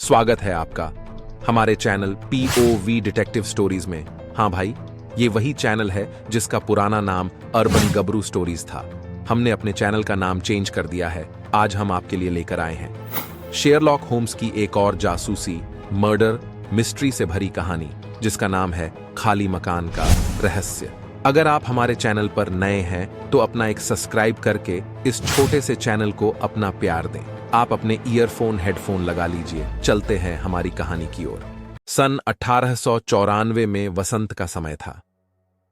स्वागत है आपका हमारे चैनल POV डिटेक्टिव स्टोरीज में। हाँ भाई, ये वही चैनल है जिसका पुराना नाम अर्बन गबरू स्टोरीज था। हमने अपने चैनल का नाम चेंज कर दिया है। आज हम आपके लिए लेकर आए हैं शेरलॉक होम्स की एक और जासूसी मर्डर मिस्ट्री से भरी कहानी, जिसका नाम है खाली मकान का रहस्य। अगर आप हमारे चैनल पर नए हैं तो अपना एक सब्सक्राइब करके इस छोटे से चैनल को अपना प्यार दें। आप अपने ईयरफोन हेडफोन लगा लीजिए। चलते हैं हमारी कहानी की ओर। सन 1894 में वसंत का समय था,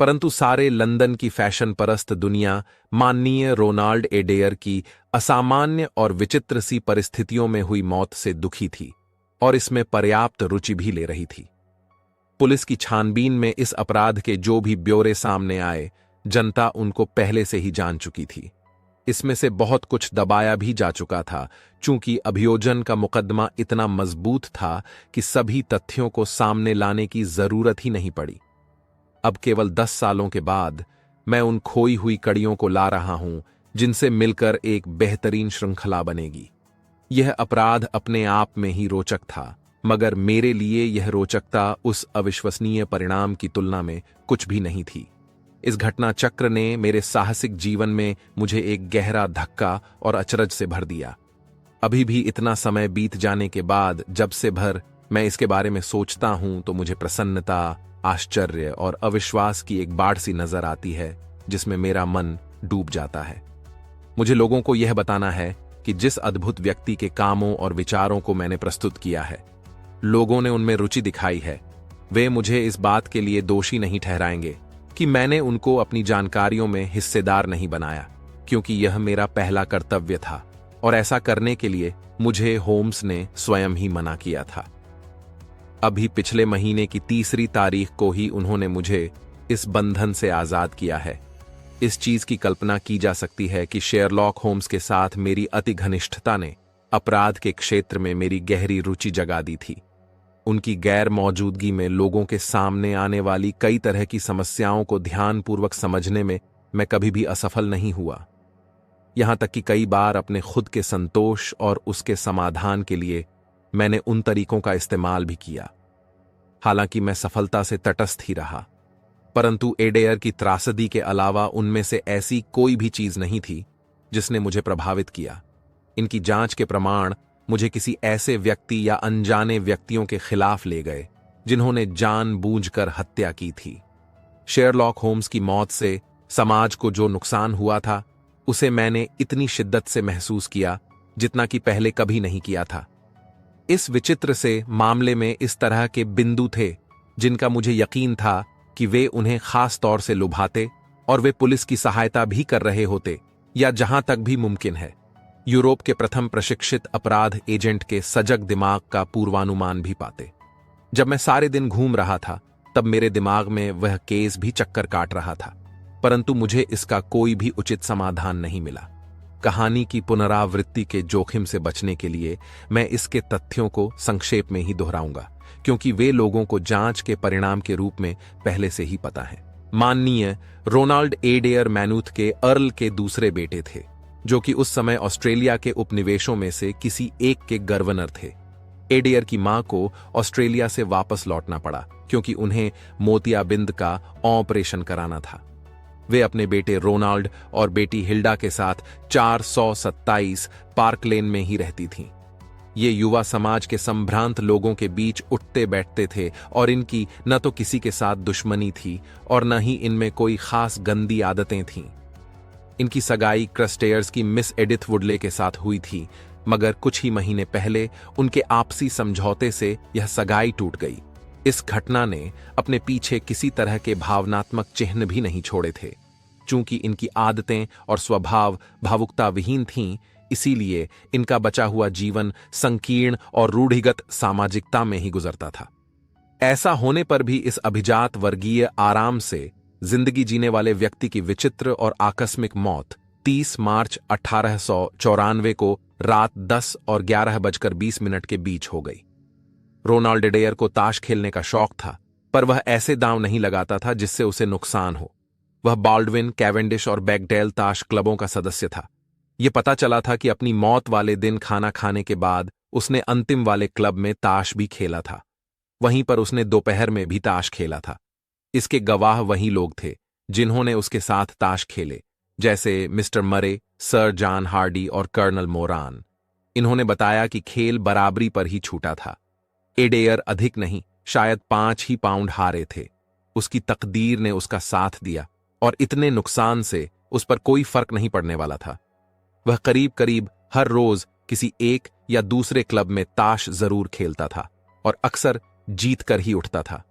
परंतु सारे लंदन की फैशन परस्त दुनिया माननीय रोनाल्ड एडेयर की असामान्य और विचित्र सी परिस्थितियों में हुई मौत से दुखी थी और इसमें पर्याप्त रुचि भी ले रही थी। पुलिस की छानबीन में इस अपराध के जो भी ब्यौरे सामने आए, जनता उनको पहले से ही जान चुकी थी। इसमें से बहुत कुछ दबाया भी जा चुका था, चूंकि अभियोजन का मुकदमा इतना मजबूत था कि सभी तथ्यों को सामने लाने की जरूरत ही नहीं पड़ी। अब केवल 10 सालों के बाद मैं उन खोई हुई कड़ियों को ला रहा हूं जिनसे मिलकर एक बेहतरीन श्रृंखला बनेगी। यह अपराध अपने आप में ही रोचक था, मगर मेरे लिए यह रोचकता उस अविश्वसनीय परिणाम की तुलना में कुछ भी नहीं थी। इस घटना चक्र ने मेरे साहसिक जीवन में मुझे एक गहरा धक्का और अचरज से भर दिया। अभी भी इतना समय बीत जाने के बाद जब से भर मैं इसके बारे में सोचता हूं तो मुझे प्रसन्नता, आश्चर्य और अविश्वास की एक बाढ़ सी नजर आती है, जिसमें मेरा मन डूब जाता है। मुझे लोगों को यह बताना है कि जिस अद्भुत व्यक्ति के कामों और विचारों को मैंने प्रस्तुत किया है, लोगों ने उनमें रुचि दिखाई है। वे मुझे इस बात के लिए दोषी नहीं ठहराएंगे कि मैंने उनको अपनी जानकारियों में हिस्सेदार नहीं बनाया, क्योंकि यह मेरा पहला कर्तव्य था और ऐसा करने के लिए मुझे होम्स ने स्वयं ही मना किया था। अभी पिछले महीने की 3 तारीख को ही उन्होंने मुझे इस बंधन से आजाद किया है। इस चीज की कल्पना की जा सकती है कि शेरलॉक होम्स के साथ मेरी अति घनिष्ठता ने अपराध के क्षेत्र में मेरी गहरी रुचि जगा दी थी। उनकी गैर मौजूदगी में लोगों के सामने आने वाली कई तरह की समस्याओं को ध्यानपूर्वक समझने में मैं कभी भी असफल नहीं हुआ। यहां तक कि कई बार अपने खुद के संतोष और उसके समाधान के लिए मैंने उन तरीकों का इस्तेमाल भी किया। हालांकि मैं सफलता से तटस्थ ही रहा, परंतु एडेयर की त्रासदी के अलावा उनमें से ऐसी कोई भी चीज नहीं थी जिसने मुझे प्रभावित किया। इनकी जांच के प्रमाण मुझे किसी ऐसे व्यक्ति या अनजाने व्यक्तियों के खिलाफ ले गए जिन्होंने जानबूझकर हत्या की थी। शेरलॉक होम्स की मौत से समाज को जो नुकसान हुआ था, उसे मैंने इतनी शिद्दत से महसूस किया जितना कि पहले कभी नहीं किया था। इस विचित्र से मामले में इस तरह के बिंदु थे जिनका मुझे यकीन था कि वे उन्हें खास तौर से लुभाते और वे पुलिस की सहायता भी कर रहे होते, या जहां तक भी मुमकिन है यूरोप के प्रथम प्रशिक्षित अपराध एजेंट के सजग दिमाग का पूर्वानुमान भी पाते। जब मैं सारे दिन घूम रहा था तब मेरे दिमाग में वह केस भी चक्कर काट रहा था, परंतु मुझे इसका कोई भी उचित समाधान नहीं मिला। कहानी की पुनरावृत्ति के जोखिम से बचने के लिए मैं इसके तथ्यों को संक्षेप में ही दोहराऊंगा, क्योंकि वे लोगों को जांच के परिणाम के रूप में पहले से ही पता है। माननीय रोनाल्ड एडेयर मैनूथ के अर्ल के दूसरे बेटे थे, जो कि उस समय ऑस्ट्रेलिया के उपनिवेशों में से किसी एक के गवर्नर थे। एडेयर की मां को ऑस्ट्रेलिया से वापस लौटना पड़ा क्योंकि उन्हें मोतियाबिंद का ऑपरेशन कराना था। वे अपने बेटे रोनाल्ड और बेटी हिल्डा के साथ 427 पार्क लेन में ही रहती थीं। ये युवा समाज के संभ्रांत लोगों के बीच उठते बैठते थे और इनकी न तो किसी के साथ दुश्मनी थी और न ही इनमें कोई खास गंदी आदतें थीं। इनकी सगाई क्रस्टेयर्स की मिस एडिथ वुडले के साथ हुई थी, मगर कुछ ही महीने पहले उनके आपसी समझौते से यह सगाई टूट गई। इस घटना ने अपने पीछे किसी तरह के भावनात्मक चिन्ह भी नहीं छोड़े थे। चूंकि इनकी आदतें और स्वभाव भावुकता विहीन थीं, इसीलिए इनका बचा हुआ जीवन संकीर्ण और रूढ़िगत सामाजिकता में ही गुजरता था। ऐसा होने पर भी इस अभिजात वर्गीय आराम से जिंदगी जीने वाले व्यक्ति की विचित्र और आकस्मिक मौत 30 मार्च 1894 को रात 10 और 11:20 के बीच हो गई। रोनाल्ड एडेयर को ताश खेलने का शौक था, पर वह ऐसे दांव नहीं लगाता था जिससे उसे नुकसान हो। वह बाल्डविन, कैवेंडिश और बैगडेल ताश क्लबों का सदस्य था। यह पता चला था कि अपनी मौत वाले दिन खाना खाने के बाद उसने अंतिम वाले क्लब में ताश भी खेला था। वहीं पर उसने दोपहर में भी ताश खेला था। इसके गवाह वही लोग थे जिन्होंने उसके साथ ताश खेले, जैसे मिस्टर मरे, सर जॉन हार्डी और कर्नल मोरान। इन्होंने बताया कि खेल बराबरी पर ही छूटा था। एडेयर अधिक नहीं, शायद 5 ही पाउंड हारे थे। उसकी तकदीर ने उसका साथ दिया और इतने नुकसान से उस पर कोई फर्क नहीं पड़ने वाला था। वह करीब करीब हर रोज किसी एक या दूसरे क्लब में ताश जरूर खेलता था और अक्सर जीत कर ही उठता था।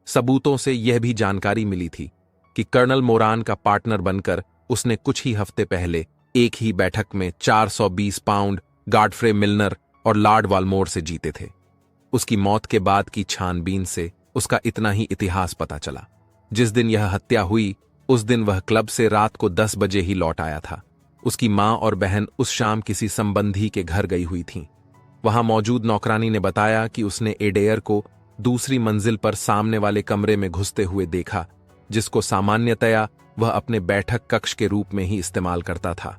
सबूतों से यह भी जानकारी मिली थी कि कर्नल मोरान का पार्टनर बनकर उसने कुछ ही हफ्ते पहले एक ही बैठक में 420 पाउंड गॉडफ्रे मिलनर और लॉर्ड वालमोर से जीते थे। उसकी मौत के बाद की छानबीन से उसका इतना ही इतिहास पता चला। जिस दिन यह हत्या हुई उस दिन वह क्लब से रात को 10 बजे ही लौट आया था। उसकी मां और बहन उस शाम किसी संबंधी के घर गई हुई थीं। वहां मौजूद नौकरानी ने बताया कि उसने एडेयर को दूसरी मंजिल पर सामने वाले कमरे में घुसते हुए देखा, जिसको सामान्यतया वह अपने बैठक कक्ष के रूप में ही इस्तेमाल करता था।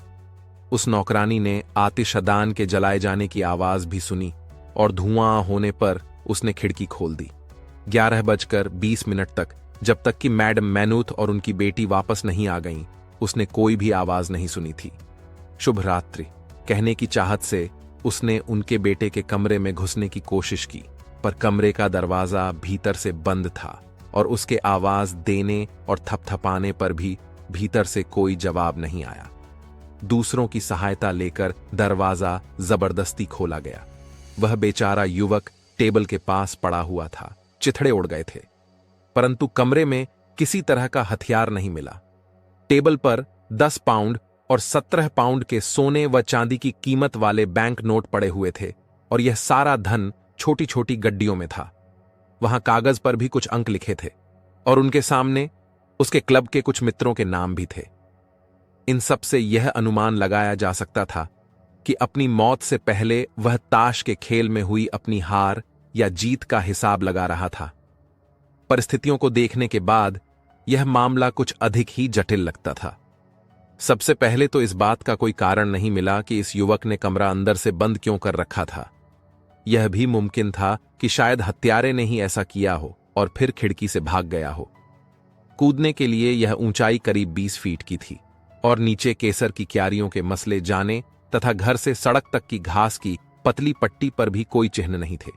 उस नौकरानी ने आतिशदान के जलाए जाने की आवाज भी सुनी और धुआं होने पर उसने खिड़की खोल दी। 11:20 तक, जब तक कि मैडम मैनूथ और उनकी बेटी वापस नहीं आ गईं, उसने कोई भी आवाज नहीं सुनी थी। शुभ रात्रि कहने की चाहत से उसने उनके बेटे के कमरे में घुसने की कोशिश की, पर कमरे का दरवाजा भीतर से बंद था और उसके आवाज देने और थपथपाने पर भी भीतर से कोई जवाब नहीं आया। दूसरों की सहायता लेकर दरवाजा जबरदस्ती खोला गया। वह बेचारा युवक टेबल के पास पड़ा हुआ था। चिथड़े उड़ गए थे, परंतु कमरे में किसी तरह का हथियार नहीं मिला। टेबल पर 10 पाउंड और 17 पाउंड के सोने व चांदी की कीमत वाले बैंक नोट पड़े हुए थे और यह सारा धन छोटी छोटी गड्डियों में था। वहां कागज पर भी कुछ अंक लिखे थे और उनके सामने उसके क्लब के कुछ मित्रों के नाम भी थे। इन सब से यह अनुमान लगाया जा सकता था कि अपनी मौत से पहले वह ताश के खेल में हुई अपनी हार या जीत का हिसाब लगा रहा था। परिस्थितियों को देखने के बाद यह मामला कुछ अधिक ही जटिल लगता था। सबसे पहले तो इस बात का कोई कारण नहीं मिला कि इस युवक ने कमरा अंदर से बंद क्यों कर रखा था। यह भी मुमकिन था कि शायद हत्यारे ने ही ऐसा किया हो और फिर खिड़की से भाग गया हो। कूदने के लिए यह ऊंचाई करीब 20 फीट की थी और नीचे केसर की क्यारियों के मसले जाने तथा घर से सड़क तक की घास की पतली पट्टी पर भी कोई चिन्ह नहीं थे।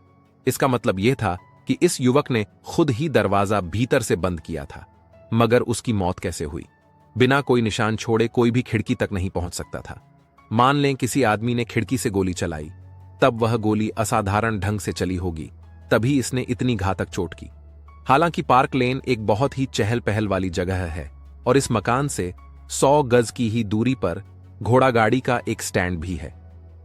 इसका मतलब यह था कि इस युवक ने खुद ही दरवाजा भीतर से बंद किया था। मगर उसकी मौत कैसे हुई? बिना कोई निशान छोड़े कोई भी खिड़की तक नहीं पहुंच सकता था। मान लें किसी आदमी ने खिड़की से गोली चलाई, तब वह गोली असाधारण ढंग से चली होगी, तभी इसने इतनी घातक चोट की। हालांकि पार्क लेन एक बहुत ही चहल पहल वाली जगह है और इस मकान से 100 गज की ही दूरी पर घोड़ा गाड़ी का एक स्टैंड भी है।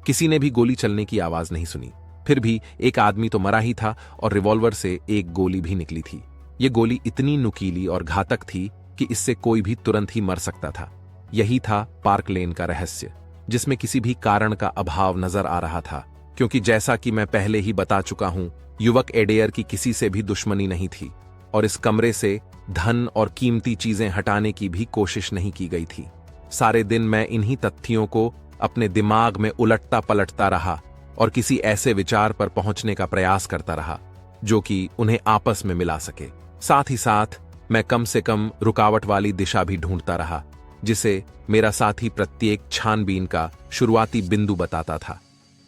किसी ने भी गोली चलने की आवाज नहीं सुनी। फिर भी एक आदमी तो मरा ही था और रिवॉल्वर से एक गोली भी निकली थी। यह गोली इतनी नुकीली और घातक थी कि इससे कोई भी तुरंत ही मर सकता था। यही था पार्क लेन का रहस्य, जिसमें किसी भी कारण का अभाव नजर आ रहा था, क्योंकि जैसा कि मैं पहले ही बता चुका हूं, युवक एडेयर की किसी से भी दुश्मनी नहीं थी और इस कमरे से धन और कीमती चीजें हटाने की भी कोशिश नहीं की गई थी। सारे दिन मैं इन्हीं तथ्यों को अपने दिमाग में उलटता पलटता रहा और किसी ऐसे विचार पर पहुंचने का प्रयास करता रहा जो कि उन्हें आपस में मिला सके। साथ ही साथ मैं कम से कम रुकावट वाली दिशा भी ढूंढता रहा, जिसे मेरा साथी प्रत्येक छानबीन का शुरुआती बिंदु बताता था।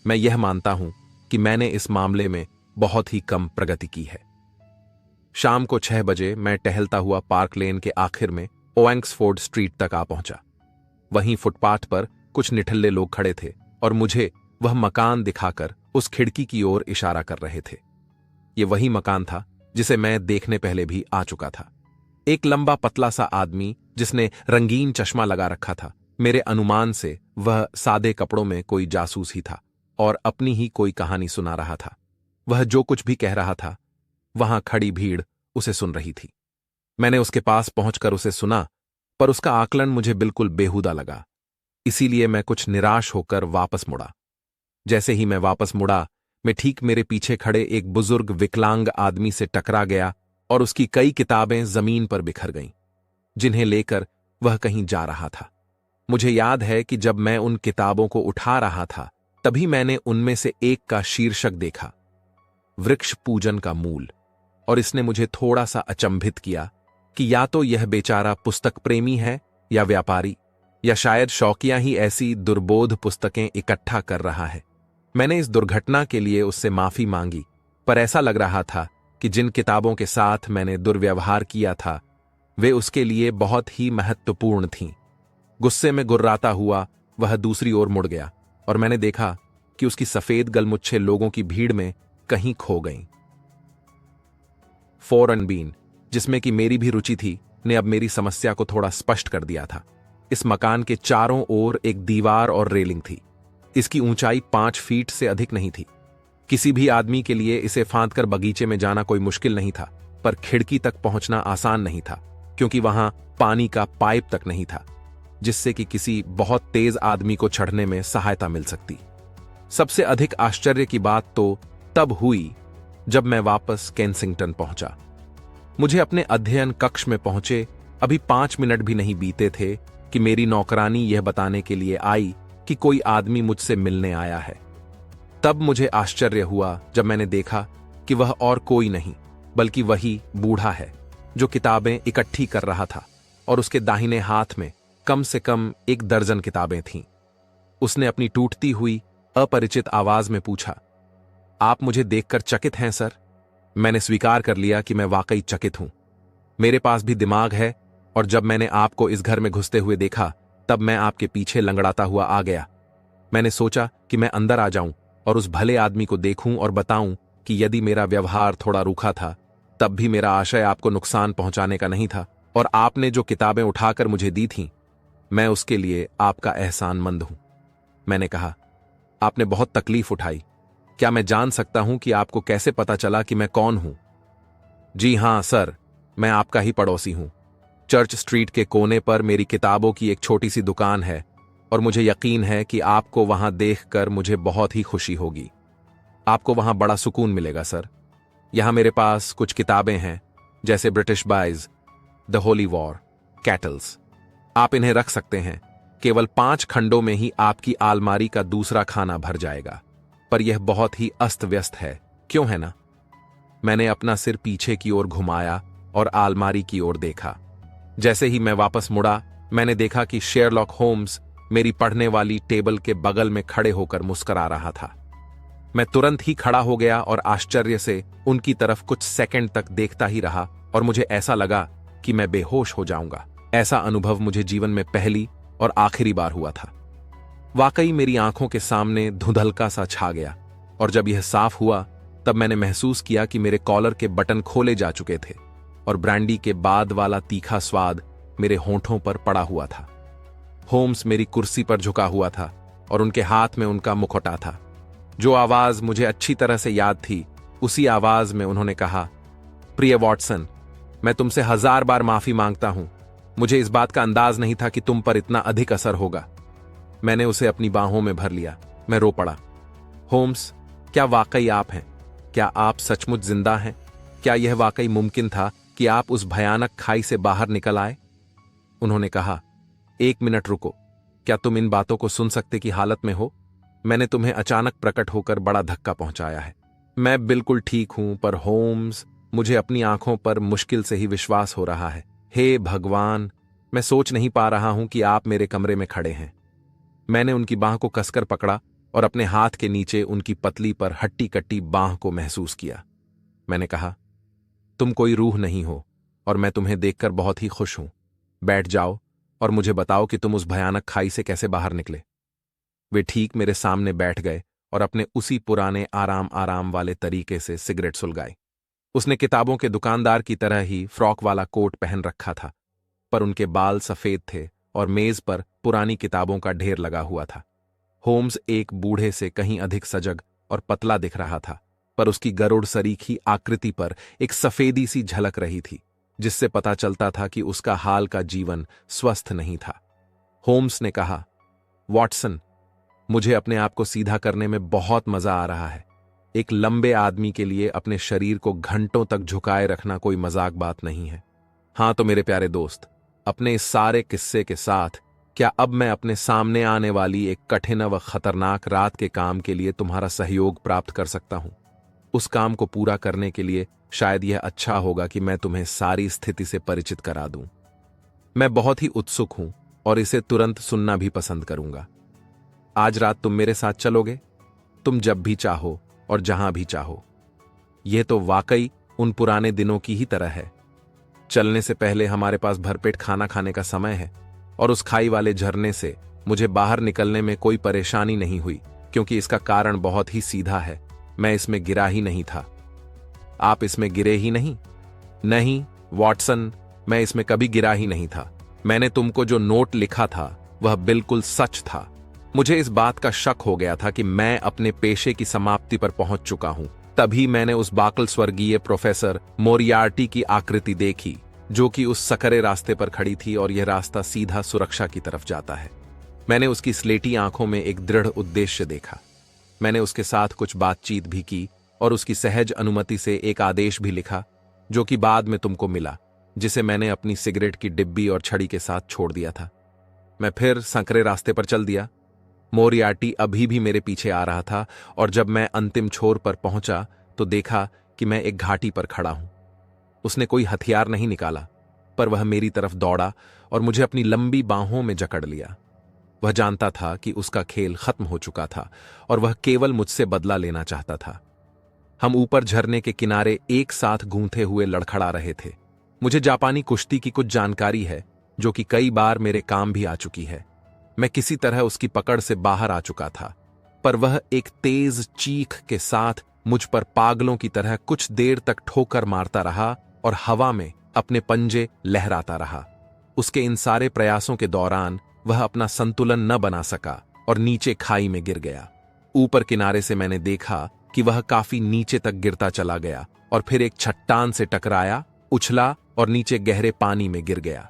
मैं यह मानता हूं कि मैंने इस मामले में बहुत ही कम प्रगति की है। शाम को 6 बजे मैं टहलता हुआ पार्क लेन के आखिर में ओएंक्सफोर्ड स्ट्रीट तक आ पहुंचा। वहीं फुटपाथ पर कुछ निठल्ले लोग खड़े थे और मुझे वह मकान दिखाकर उस खिड़की की ओर इशारा कर रहे थे। यह वही मकान था जिसे मैं देखने पहले भी आ चुका था। एक लंबा पतला सा आदमी जिसने रंगीन चश्मा लगा रखा था। मेरे अनुमान से वह सादे कपड़ों में कोई जासूस ही था और अपनी ही कोई कहानी सुना रहा था। वह जो कुछ भी कह रहा था, वहां खड़ी भीड़ उसे सुन रही थी। मैंने उसके पास पहुंचकर उसे सुना, पर उसका आकलन मुझे बिल्कुल बेहुदा लगा। इसीलिए मैं कुछ निराश होकर वापस मुड़ा। जैसे ही मैं वापस मुड़ा, मैं ठीक मेरे पीछे खड़े एक बुजुर्ग विकलांग आदमी से टकरा गया और उसकी कई किताबें जमीन पर बिखर गईं, जिन्हें लेकर वह कहीं जा रहा था। मुझे याद है कि जब मैं उन किताबों को उठा रहा था, तभी मैंने उनमें से एक का शीर्षक देखा, वृक्ष पूजन का मूल, और इसने मुझे थोड़ा सा अचंभित किया कि या तो यह बेचारा पुस्तक प्रेमी है या व्यापारी, या शायद शौकिया ही ऐसी दुर्बोध पुस्तकें इकट्ठा कर रहा है। मैंने इस दुर्घटना के लिए उससे माफी मांगी, पर ऐसा लग रहा था कि जिन किताबों के साथ मैंने दुर्व्यवहार किया था वे उसके लिए बहुत ही महत्वपूर्ण थीं। गुस्से में गुर्राता हुआ वह दूसरी ओर मुड़ गया और मैंने देखा कि उसकी सफेद गलमुच्छे लोगों की भीड़ में कहीं खो गईं। फॉरेन बीन, जिसमें कि मेरी भी रुचि थी, ने अब मेरी समस्या को थोड़ा स्पष्ट कर दिया था। इस मकान के चारों ओर एक दीवार और रेलिंग थी। इसकी ऊंचाई 5 फीट से अधिक नहीं थी। किसी भी आदमी के लिए इसे फांदकर बगीचे में जाना कोई मुश्किल नहीं था, पर खिड़की तक पहुंचना आसान नहीं था, क्योंकि वहां पानी का पाइप तक नहीं था जिससे कि किसी बहुत तेज आदमी को चढ़ने में सहायता मिल सकती। सबसे अधिक आश्चर्य की बात तो तब हुई जब मैं वापस केंसिंगटन पहुंचा। मुझे अपने अध्ययन कक्ष में पहुंचे अभी 5 मिनट भी नहीं बीते थे कि मेरी नौकरानी यह बताने के लिए आई कि कोई आदमी मुझसे मिलने आया है। तब मुझे आश्चर्य हुआ जब मैंने देखा कि वह और कोई नहीं बल्कि वही बूढ़ा है जो किताबें इकट्ठी कर रहा था, और उसके दाहिने हाथ में कम से कम 1 दर्जन किताबें थीं। उसने अपनी टूटती हुई अपरिचित आवाज में पूछा, आप मुझे देखकर चकित हैं सर? मैंने स्वीकार कर लिया कि मैं वाकई चकित हूं। मेरे पास भी दिमाग है, और जब मैंने आपको इस घर में घुसते हुए देखा तब मैं आपके पीछे लंगड़ाता हुआ आ गया। मैंने सोचा कि मैं अंदर आ जाऊं और उस भले आदमी को देखूं और बताऊं कि यदि मेरा व्यवहार थोड़ा रूखा था तब भी मेरा आशय आपको नुकसान पहुंचाने का नहीं था, और आपने जो किताबें उठाकर मुझे दी थीं मैं उसके लिए आपका एहसानमंद हूं। मैंने कहा, आपने बहुत तकलीफ उठाई। क्या मैं जान सकता हूं कि आपको कैसे पता चला कि मैं कौन हूं? जी हां सर, मैं आपका ही पड़ोसी हूं। चर्च स्ट्रीट के कोने पर मेरी किताबों की एक छोटी सी दुकान है, और मुझे यकीन है कि आपको वहां देखकर मुझे बहुत ही खुशी होगी। आपको वहां बड़ा सुकून मिलेगा सर। यहां मेरे पास कुछ किताबें हैं, जैसे ब्रिटिश बाइज, द होली वॉर, कैटल्स। आप इन्हें रख सकते हैं। केवल 5 खंडों में ही आपकी आलमारी का दूसरा खाना भर जाएगा, पर यह बहुत ही अस्त व्यस्त है, क्यों है ना? मैंने अपना सिर पीछे की ओर घुमाया और आलमारी की ओर देखा। जैसे ही मैं वापस मुड़ा मैंने देखा कि शेरलॉक होम्स मेरी पढ़ने वाली टेबल के बगल में खड़े होकर मुस्कुरा रहा था। मैं तुरंत ही खड़ा हो गया और आश्चर्य से उनकी तरफ कुछ सेकंड तक देखता ही रहा, और मुझे ऐसा लगा कि मैं बेहोश हो जाऊंगा। ऐसा अनुभव मुझे जीवन में पहली और आखिरी बार हुआ था। वाकई मेरी आंखों के सामने धुंधलका सा छा गया, और जब यह साफ हुआ तब मैंने महसूस किया कि मेरे कॉलर के बटन खोले जा चुके थे और ब्रांडी के बाद वाला तीखा स्वाद मेरे होंठों पर पड़ा हुआ था। होम्स मेरी कुर्सी पर झुका हुआ था और उनके हाथ में उनका मुखौटा था। जो आवाज मुझे अच्छी तरह से याद थी, उसी आवाज में उन्होंने कहा, प्रिय वॉटसन, मैं तुमसे 1000 बार माफी मांगता हूं। मुझे इस बात का अंदाज नहीं था कि तुम पर इतना अधिक असर होगा। मैंने उसे अपनी बाहों में भर लिया। मैं रो पड़ा। होम्स, क्या वाकई आप हैं? क्या आप सचमुच जिंदा हैं? क्या यह वाकई मुमकिन था कि आप उस भयानक खाई से बाहर निकल आए? उन्होंने कहा, 1 मिनट रुको। क्या तुम इन बातों को सुन सकते की हालत में हो? मैंने तुम्हें अचानक प्रकट होकर बड़ा धक्का पहुंचाया है। मैं बिल्कुल ठीक हूं, पर होम्स, मुझे अपनी आंखों पर मुश्किल से ही विश्वास हो रहा है। हे भगवान, मैं सोच नहीं पा रहा हूं कि आप मेरे कमरे में खड़े हैं। मैंने उनकी बांह को कसकर पकड़ा और अपने हाथ के नीचे उनकी पतली पर हट्टी कट्टी बांह को महसूस किया। मैंने कहा, तुम कोई रूह नहीं हो और मैं तुम्हें देखकर बहुत ही खुश हूं। बैठ जाओ और मुझे बताओ कि तुम उस भयानक खाई से कैसे बाहर निकले। वे ठीक मेरे सामने बैठ गए और अपने उसी पुराने आराम आराम वाले तरीके से सिगरेट सुलगाई। उसने किताबों के दुकानदार की तरह ही फ्रॉक वाला कोट पहन रखा था, पर उनके बाल सफेद थे और मेज पर पुरानी किताबों का ढेर लगा हुआ था। होम्स एक बूढ़े से कहीं अधिक सजग और पतला दिख रहा था, पर उसकी गरुड़ सरीखी आकृति पर एक सफेदी सी झलक रही थी, जिससे पता चलता था कि उसका हाल का जीवन स्वस्थ नहीं था। होम्स ने कहा, वॉटसन, मुझे अपने आप को सीधा करने में बहुत मजा आ रहा है। एक लंबे आदमी के लिए अपने शरीर को घंटों तक झुकाए रखना कोई मजाक बात नहीं है। हाँ तो मेरे प्यारे दोस्त, अपने इस सारे किस्से के साथ क्या अब मैं अपने सामने आने वाली एक कठिन व खतरनाक रात के काम के लिए तुम्हारा सहयोग प्राप्त कर सकता हूं? उस काम को पूरा करने के लिए शायद यह अच्छा होगा कि मैं तुम्हें सारी स्थिति से परिचित करा दूं। मैं बहुत ही उत्सुक हूं और इसे तुरंत सुनना भी पसंद करूंगा। आज रात तुम मेरे साथ चलोगे? तुम जब भी चाहो और जहां भी चाहो। यह तो वाकई उन पुराने दिनों की ही तरह है। चलने से पहले हमारे पास भरपेट खाना खाने का समय है और उस खाई वाले झरने से मुझे बाहर निकलने में कोई परेशानी नहीं हुई, क्योंकि इसका कारण बहुत ही सीधा है। मैं इसमें गिरा ही नहीं था। आप इसमें गिरे ही नहीं? नहीं वॉटसन, मैं इसमें कभी गिरा ही नहीं था। मैंने तुमको जो नोट लिखा था वह बिल्कुल सच था। मुझे इस बात का शक हो गया था कि मैं अपने पेशे की समाप्ति पर पहुंच चुका हूं। तभी मैंने उस बाकल स्वर्गीय प्रोफेसर मोरियार्टी की आकृति देखी, जो कि उस सकरे रास्ते पर खड़ी थी और यह रास्ता सीधा सुरक्षा की तरफ जाता है। मैंने उसकी स्लेटी आंखों में एक दृढ़ उद्देश्य देखा। मैंने उसके साथ कुछ बातचीत भी की और उसकी सहज अनुमति से एक आदेश भी लिखा, जो कि बाद में तुमको मिला, जिसे मैंने अपनी सिगरेट की डिब्बी और छड़ी के साथ छोड़ दिया था। मैं फिर संकरे रास्ते पर चल दिया। मोरियार्टी अभी भी मेरे पीछे आ रहा था और जब मैं अंतिम छोर पर पहुंचा तो देखा कि मैं एक घाटी पर खड़ा हूं। उसने कोई हथियार नहीं निकाला, पर वह मेरी तरफ दौड़ा और मुझे अपनी लंबी बाहों में जकड़ लिया। वह जानता था कि उसका खेल खत्म हो चुका था और वह केवल मुझसे बदला लेना चाहता था। हम ऊपर झरने के किनारे एक साथ गूंथे हुए लड़खड़ा रहे थे। मुझे जापानी कुश्ती की कुछ जानकारी है, जो कि कई बार मेरे काम भी आ चुकी है। मैं किसी तरह उसकी पकड़ से बाहर आ चुका था, पर वह एक तेज चीख के साथ मुझ पर पागलों की तरह कुछ देर तक ठोकर मारता रहा और हवा में अपने पंजे लहराता रहा। उसके इन सारे प्रयासों के दौरान वह अपना संतुलन न बना सका और नीचे खाई में गिर गया। ऊपर किनारे से मैंने देखा कि वह काफी नीचे तक गिरता चला गया और फिर एक चट्टान से टकराया, उछला और नीचे गहरे पानी में गिर गया।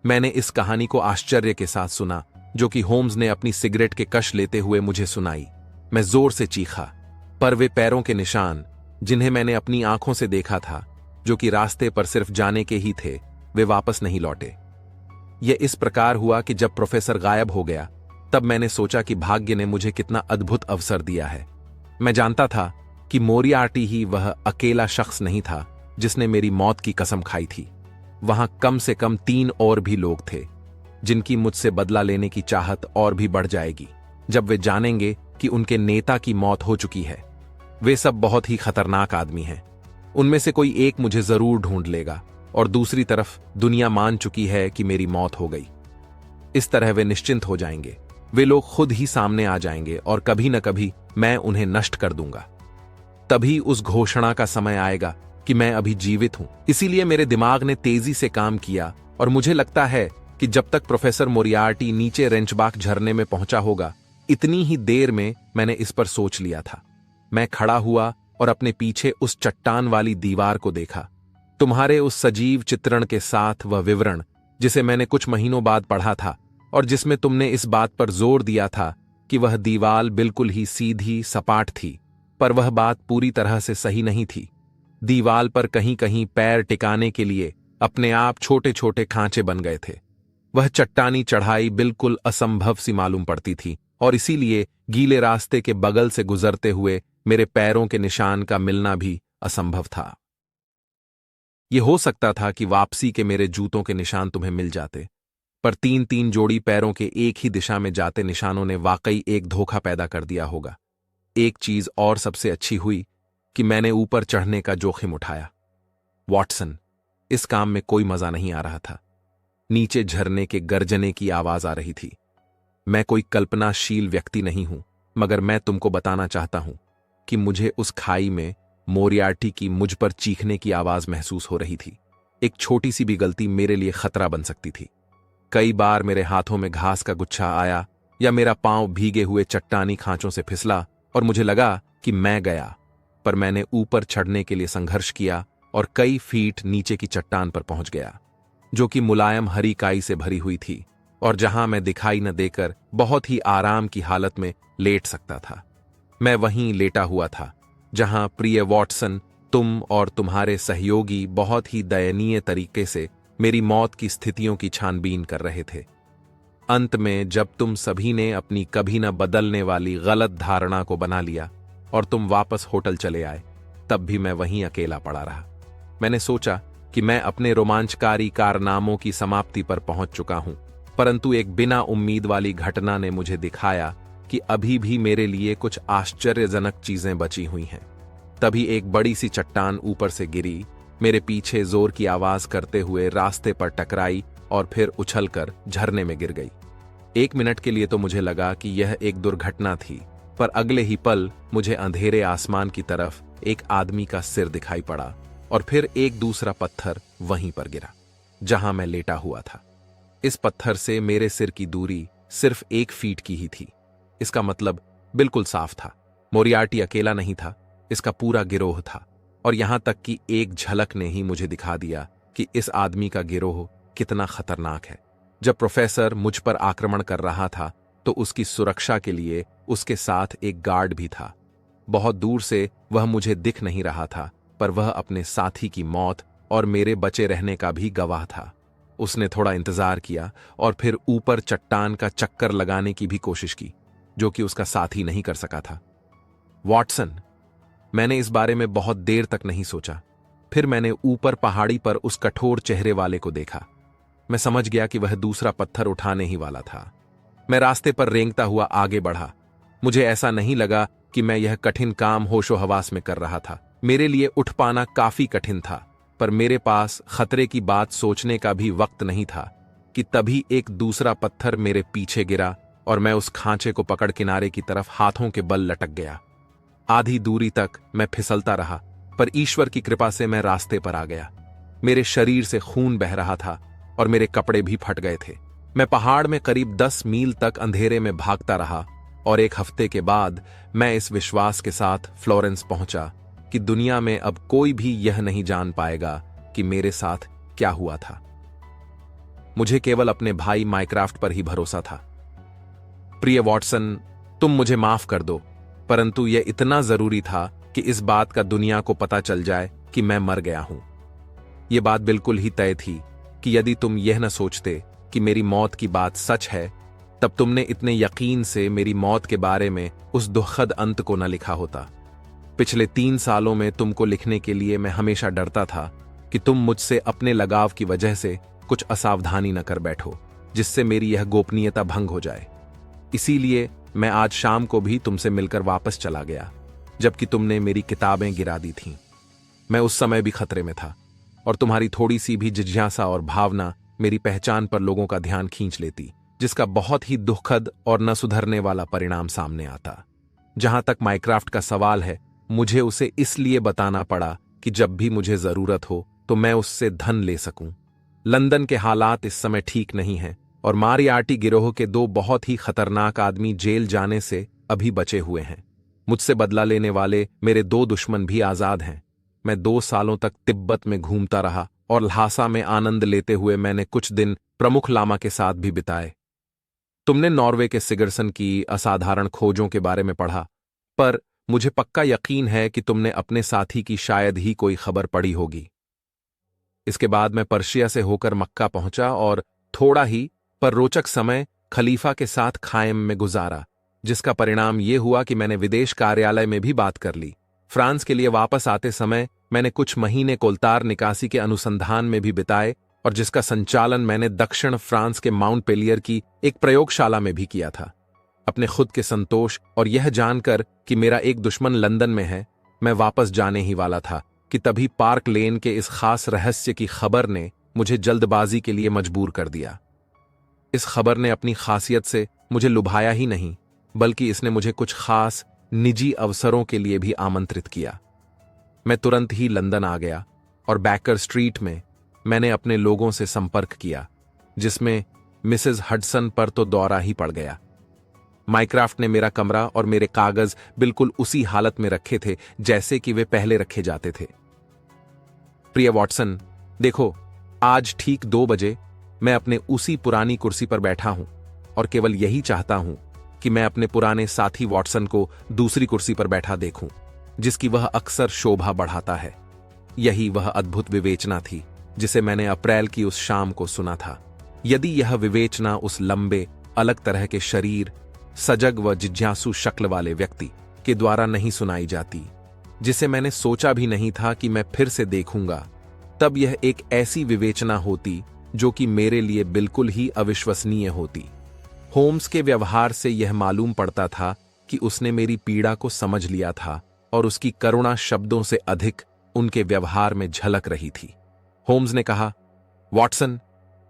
मैंने इस कहानी को आश्चर्य के साथ सुना, जो कि होम्स ने अपनी सिगरेट के कश लेते हुए मुझे सुनाई। मैं जोर से चीखा, पर वे पैरों के निशान, जिन्हें मैंने अपनी आंखों से देखा था, जो कि रास्ते पर सिर्फ जाने के ही थे, वे वापस नहीं लौटे। यह इस प्रकार हुआ कि जब प्रोफेसर गायब हो गया, तब मैंने सोचा कि भाग्य ने मुझे कितना अद्भुत अवसर दिया है। मैं जानता था कि मोरियार्टी ही वह अकेला शख्स नहीं था जिसने मेरी मौत की कसम खाई थी। वहां कम से कम 3 और भी लोग थे, जिनकी मुझसे बदला लेने की चाहत और भी बढ़ जाएगी जब वे जानेंगे कि उनके नेता की मौत हो चुकी है। वे सब बहुत ही खतरनाक आदमी हैं। उनमें से कोई एक मुझे जरूर ढूंढ लेगा और दूसरी तरफ दुनिया मान चुकी है कि मेरी मौत हो गई। इस तरह वे निश्चिंत हो जाएंगे। वे लोग खुद ही सामने आ जाएंगे और कभी न कभी मैं उन्हें नष्ट कर दूंगा। तभी उस घोषणा का समय आएगा कि मैं अभी जीवित हूं। इसीलिए मेरे दिमाग ने तेजी से काम किया और मुझे लगता है कि जब तक प्रोफेसर मोरियार्टी नीचे रेंचबाक झरने में पहुंचा होगा, इतनी ही देर में मैंने इस पर सोच लिया था। मैं खड़ा हुआ और अपने पीछे उस चट्टान वाली दीवार को देखा। तुम्हारे उस सजीव चित्रण के साथ वह विवरण, जिसे मैंने कुछ महीनों बाद पढ़ा था और जिसमें तुमने इस बात पर जोर दिया था कि वह दीवार बिल्कुल ही सीधी सपाट थी, पर वह बात पूरी तरह से सही नहीं थी। दीवार पर कहीं कहीं पैर टिकाने के लिए अपने आप छोटे छोटे खांचे बन गए थे। वह चट्टानी चढ़ाई बिल्कुल असंभव सी मालूम पड़ती थी और इसीलिए गीले रास्ते के बगल से गुजरते हुए मेरे पैरों के निशान का मिलना भी असंभव था। यह हो सकता था कि वापसी के मेरे जूतों के निशान तुम्हें मिल जाते, पर 3-3 जोड़ी पैरों के एक ही दिशा में जाते निशानों ने वाकई एक धोखा पैदा कर दिया होगा। एक चीज और सबसे अच्छी हुई कि मैंने ऊपर चढ़ने का जोखिम उठाया। वॉटसन, इस काम में कोई मजा नहीं आ रहा था। नीचे झरने के गर्जने की आवाज आ रही थी। मैं कोई कल्पनाशील व्यक्ति नहीं हूं, मगर मैं तुमको बताना चाहता हूं कि मुझे उस खाई में मोरियार्टी की मुझ पर चीखने की आवाज महसूस हो रही थी। एक छोटी सी भी गलती मेरे लिए खतरा बन सकती थी। कई बार मेरे हाथों में घास का गुच्छा आया या मेरा पांव भीगे हुए चट्टानी खांचों से फिसला और मुझे लगा कि मैं गया, पर मैंने ऊपर चढ़ने के लिए संघर्ष किया और कई फीट नीचे की चट्टान पर पहुंच गया, जो कि मुलायम हरी काई से भरी हुई थी और जहां मैं दिखाई न देकर बहुत ही आराम की हालत में लेट सकता था। मैं वहीं लेटा हुआ था जहां प्रिय वॉटसन, तुम और तुम्हारे सहयोगी बहुत ही दयनीय तरीके से मेरी मौत की स्थितियों की छानबीन कर रहे थे। अंत में जब तुम सभी ने अपनी कभी न बदलने वाली गलत धारणा को बना लिया और तुम वापस होटल चले आए, तब भी मैं वहीं अकेला पड़ा रहा। मैंने सोचा कि मैं अपने रोमांचकारी कारनामों की समाप्ति पर पहुंच चुका हूं, परंतु एक बिना उम्मीद वाली घटना ने मुझे दिखाया कि अभी भी मेरे लिए कुछ आश्चर्यजनक चीजें बची हुई हैं। तभी एक बड़ी सी चट्टान ऊपर से गिरी, मेरे पीछे जोर की आवाज करते हुए रास्ते पर टकराई और फिर उछलकर झरने में गिर गई। 1 मिनट के लिए तो मुझे लगा कि यह एक दुर्घटना थी, पर अगले ही पल मुझे अंधेरे आसमान की तरफ एक आदमी का सिर दिखाई पड़ा और फिर एक दूसरा पत्थर वहीं पर गिरा जहां मैं लेटा हुआ था। इस पत्थर से मेरे सिर की दूरी सिर्फ 1 फीट की ही थी। इसका मतलब बिल्कुल साफ था, मोरियार्टी अकेला नहीं था, इसका पूरा गिरोह था। और यहां तक कि एक झलक ने ही मुझे दिखा दिया कि इस आदमी का गिरोह कितना खतरनाक है। जब प्रोफेसर मुझ पर आक्रमण कर रहा था तो उसकी सुरक्षा के लिए उसके साथ एक गार्ड भी था। बहुत दूर से वह मुझे दिख नहीं रहा था, पर वह अपने साथी की मौत और मेरे बचे रहने का भी गवाह था। उसने थोड़ा इंतजार किया और फिर ऊपर चट्टान का चक्कर लगाने की भी कोशिश की, जो कि उसका साथी नहीं कर सका था। वॉटसन, मैंने इस बारे में बहुत देर तक नहीं सोचा। फिर मैंने ऊपर पहाड़ी पर उस कठोर चेहरे वाले को देखा। मैं समझ गया कि वह दूसरा पत्थर उठाने ही वाला था। मैं रास्ते पर रेंगता हुआ आगे बढ़ा। मुझे ऐसा नहीं लगा कि मैं यह कठिन काम होशो हवास में कर रहा था। मेरे लिए उठ पाना काफी कठिन था, पर मेरे पास खतरे की बात सोचने का भी वक्त नहीं था कि तभी एक दूसरा पत्थर मेरे पीछे गिरा और मैं उस खांचे को पकड़ किनारे की तरफ हाथों के बल लटक गया। आधी दूरी तक मैं फिसलता रहा, पर ईश्वर की कृपा से मैं रास्ते पर आ गया। मेरे शरीर से खून बह रहा था और मेरे कपड़े भी फट गए थे। मैं पहाड़ में करीब 10 मील तक अंधेरे में भागता रहा और 1 हफ्ते के बाद मैं इस विश्वास के साथ फ्लोरेंस पहुंचा कि दुनिया में अब कोई भी यह नहीं जान पाएगा कि मेरे साथ क्या हुआ था। मुझे केवल अपने भाई माइक्राफ्ट पर ही भरोसा था। प्रिय वॉटसन, तुम मुझे माफ कर दो, परंतु यह इतना जरूरी था कि इस बात का दुनिया को पता चल जाए कि मैं मर गया हूं। यह बात बिल्कुल ही तय थी कि यदि तुम यह न सोचते कि मेरी मौत की बात सच है, तब तुमने इतने यकीन से मेरी मौत के बारे में उस दुखद अंत को न लिखा होता। पिछले 3 सालों में तुमको लिखने के लिए मैं हमेशा डरता था कि तुम मुझसे अपने लगाव की वजह से कुछ असावधानी न कर बैठो, जिससे मेरी यह गोपनीयता भंग हो जाए। इसीलिए मैं आज शाम को भी तुमसे मिलकर वापस चला गया, जबकि तुमने मेरी किताबें गिरा दी थीं। मैं उस समय भी खतरे में था और तुम्हारी थोड़ी सी भी जिज्ञासा और भावना मेरी पहचान पर लोगों का ध्यान खींच लेती, जिसका बहुत ही दुखद और न सुधरने वाला परिणाम सामने आता। जहां तक माइक्राफ्ट का सवाल है, मुझे उसे इसलिए बताना पड़ा कि जब भी मुझे जरूरत हो तो मैं उससे धन ले सकूं। लंदन के हालात इस समय ठीक नहीं हैं और मोरियार्टी गिरोह के 2 बहुत ही खतरनाक आदमी जेल जाने से अभी बचे हुए हैं। मुझसे बदला लेने वाले मेरे 2 दुश्मन भी आजाद हैं। मैं 2 सालों तक तिब्बत में घूमता रहा और ल्हासा में आनंद लेते हुए मैंने कुछ दिन प्रमुख लामा के साथ भी बिताए। तुमने नॉर्वे के सिगरसन की असाधारण खोजों के बारे में पढ़ा, पर मुझे पक्का यकीन है कि तुमने अपने साथी की शायद ही कोई खबर पढ़ी होगी। इसके बाद मैं पर्शिया से होकर मक्का पहुंचा और थोड़ा ही पर रोचक समय खलीफा के साथ खायम में गुजारा, जिसका परिणाम यह हुआ कि मैंने विदेश कार्यालय में भी बात कर ली। फ्रांस के लिए वापस आते समय मैंने कुछ महीने कोलतार निकासी के अनुसंधान में भी बिताए और जिसका संचालन मैंने दक्षिण फ्रांस के माउंट पेलियर की एक प्रयोगशाला में भी किया था। अपने खुद के संतोष और यह जानकर कि मेरा एक दुश्मन लंदन में है, मैं वापस जाने ही वाला था कि तभी पार्क लेन के इस खास रहस्य की खबर ने मुझे जल्दबाजी के लिए मजबूर कर दिया। इस खबर ने अपनी खासियत से मुझे लुभाया ही नहीं, बल्कि इसने मुझे कुछ खास निजी अवसरों के लिए भी आमंत्रित किया। मैं तुरंत ही लंदन आ गया और बैकर स्ट्रीट में मैंने अपने लोगों से संपर्क किया, जिसमें मिसेस हडसन पर तो दौरा ही पड़ गया। माइक्राफ्ट ने मेरा कमरा और मेरे कागज बिल्कुल उसी हालत में रखे थे जैसे कि वे पहले रखे जाते थे। प्रिय वॉटसन, देखो, आज ठीक 2 बजे मैं अपने उसी पुरानी कुर्सी पर बैठा हूं और केवल यही चाहता हूं कि मैं अपने पुराने साथी वॉटसन को दूसरी कुर्सी पर बैठा देखूं, जिसकी वह अक्सर शोभा बढ़ाता है। यही वह अद्भुत विवेचना थी जिसे मैंने अप्रैल की उस शाम को सुना था। यदि यह विवेचना उस लंबे अलग तरह के शरीर, सजग व जिज्ञासु शक्ल वाले व्यक्ति के द्वारा नहीं सुनाई जाती, जिसे मैंने सोचा भी नहीं था कि मैं फिर से देखूंगा, तब यह एक ऐसी विवेचना होती जो कि मेरे लिए बिल्कुल ही अविश्वसनीय होती। होम्स के व्यवहार से यह मालूम पड़ता था कि उसने मेरी पीड़ा को समझ लिया था और उसकी करुणा शब्दों से अधिक उनके व्यवहार में झलक रही थी। होम्स ने कहा, वॉटसन,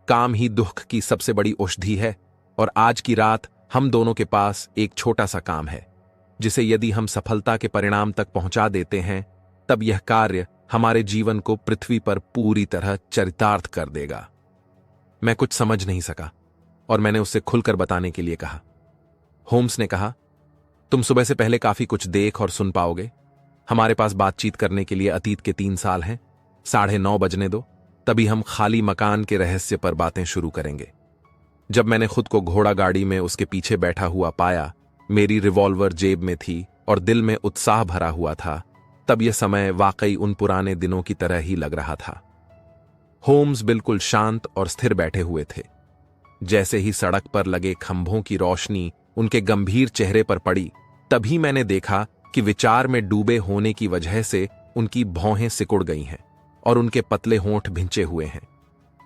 काम ही दुख की सबसे बड़ी औषधि है और आज की रात हम दोनों के पास एक छोटा सा काम है, जिसे यदि हम सफलता के परिणाम तक पहुंचा देते हैं, तब यह कार्य हमारे जीवन को पृथ्वी पर पूरी तरह चरितार्थ कर देगा। मैं कुछ समझ नहीं सका और मैंने उससे खुलकर बताने के लिए कहा। होम्स ने कहा, तुम सुबह से पहले काफी कुछ देख और सुन पाओगे। हमारे पास बातचीत करने के लिए अतीत के 3 साल हैं। 9:30 बजने दो, तभी हम खाली मकान के रहस्य पर बातें शुरू करेंगे। जब मैंने खुद को घोड़ा गाड़ी में उसके पीछे बैठा हुआ पाया, मेरी रिवॉल्वर जेब में थी और दिल में उत्साह भरा हुआ था, तब यह समय वाकई उन पुराने दिनों की तरह ही लग रहा था। होम्स बिल्कुल शांत और स्थिर बैठे हुए थे। जैसे ही सड़क पर लगे खंभों की रोशनी उनके गंभीर चेहरे पर पड़ी, तभी मैंने देखा कि विचार में डूबे होने की वजह से उनकी भौहें सिकुड़ गई हैं और उनके पतले होंठ भिंचे हुए हैं।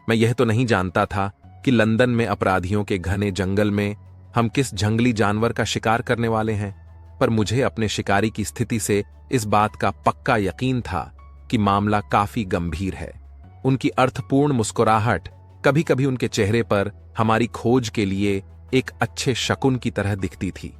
मैं यह तो नहीं जानता था कि लंदन में अपराधियों के घने जंगल में हम किस जंगली जानवर का शिकार करने वाले हैं, पर मुझे अपने शिकारी की स्थिति से इस बात का पक्का यकीन था कि मामला काफी गंभीर है। उनकी अर्थपूर्ण मुस्कुराहट कभी कभी उनके चेहरे पर हमारी खोज के लिए एक अच्छे शकुन की तरह दिखती थी।